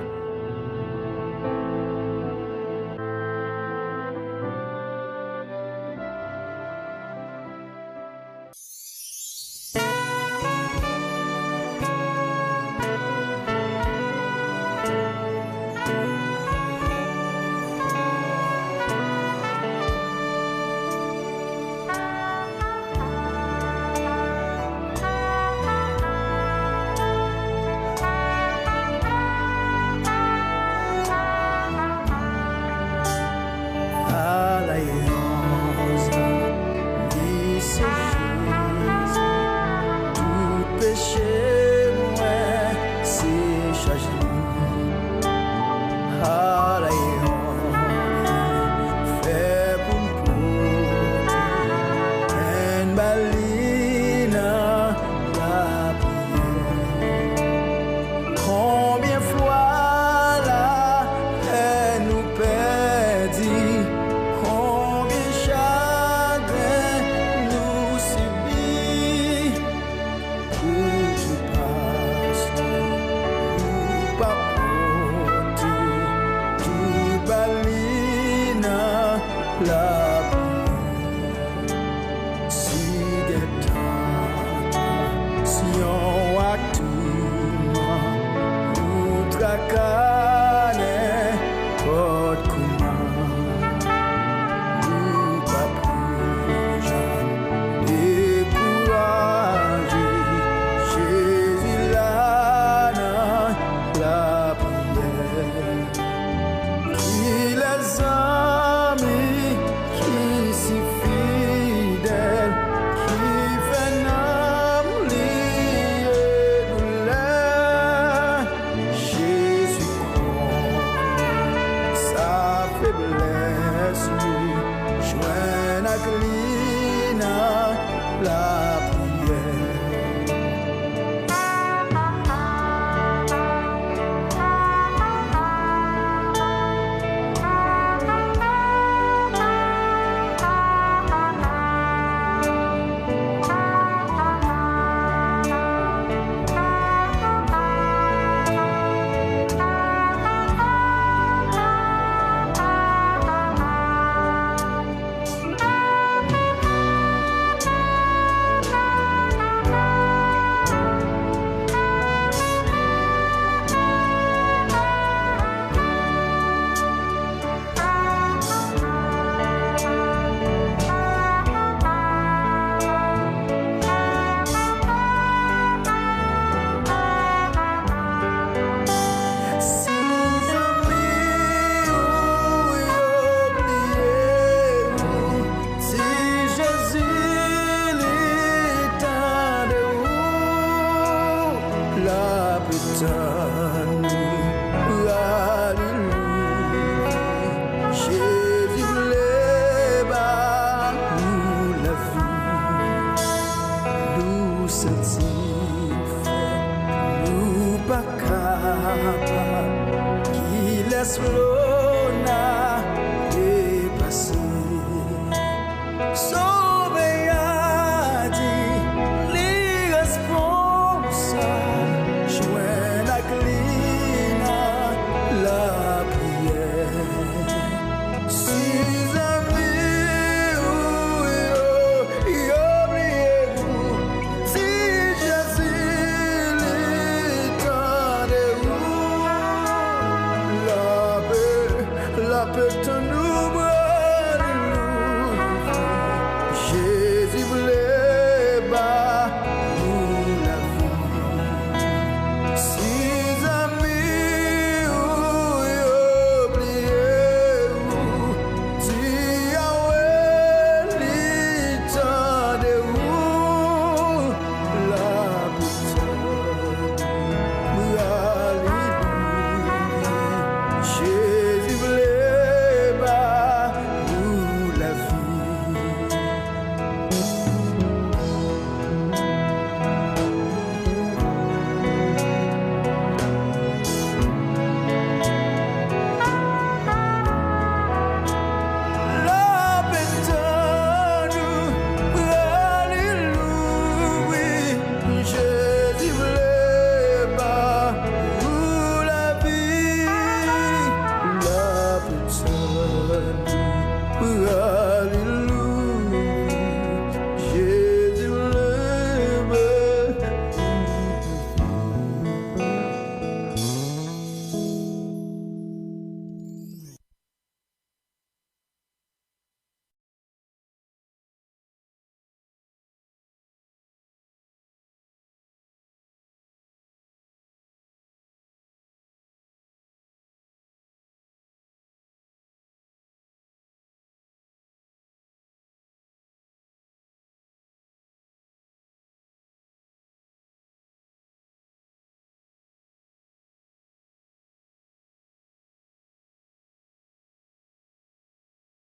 l'eau n'a dépassé. Sauvé a dit, l'irresponsable, joint la glina, la prière. Si amis, oubliez-vous, si Jésus l'étendez vous, la paix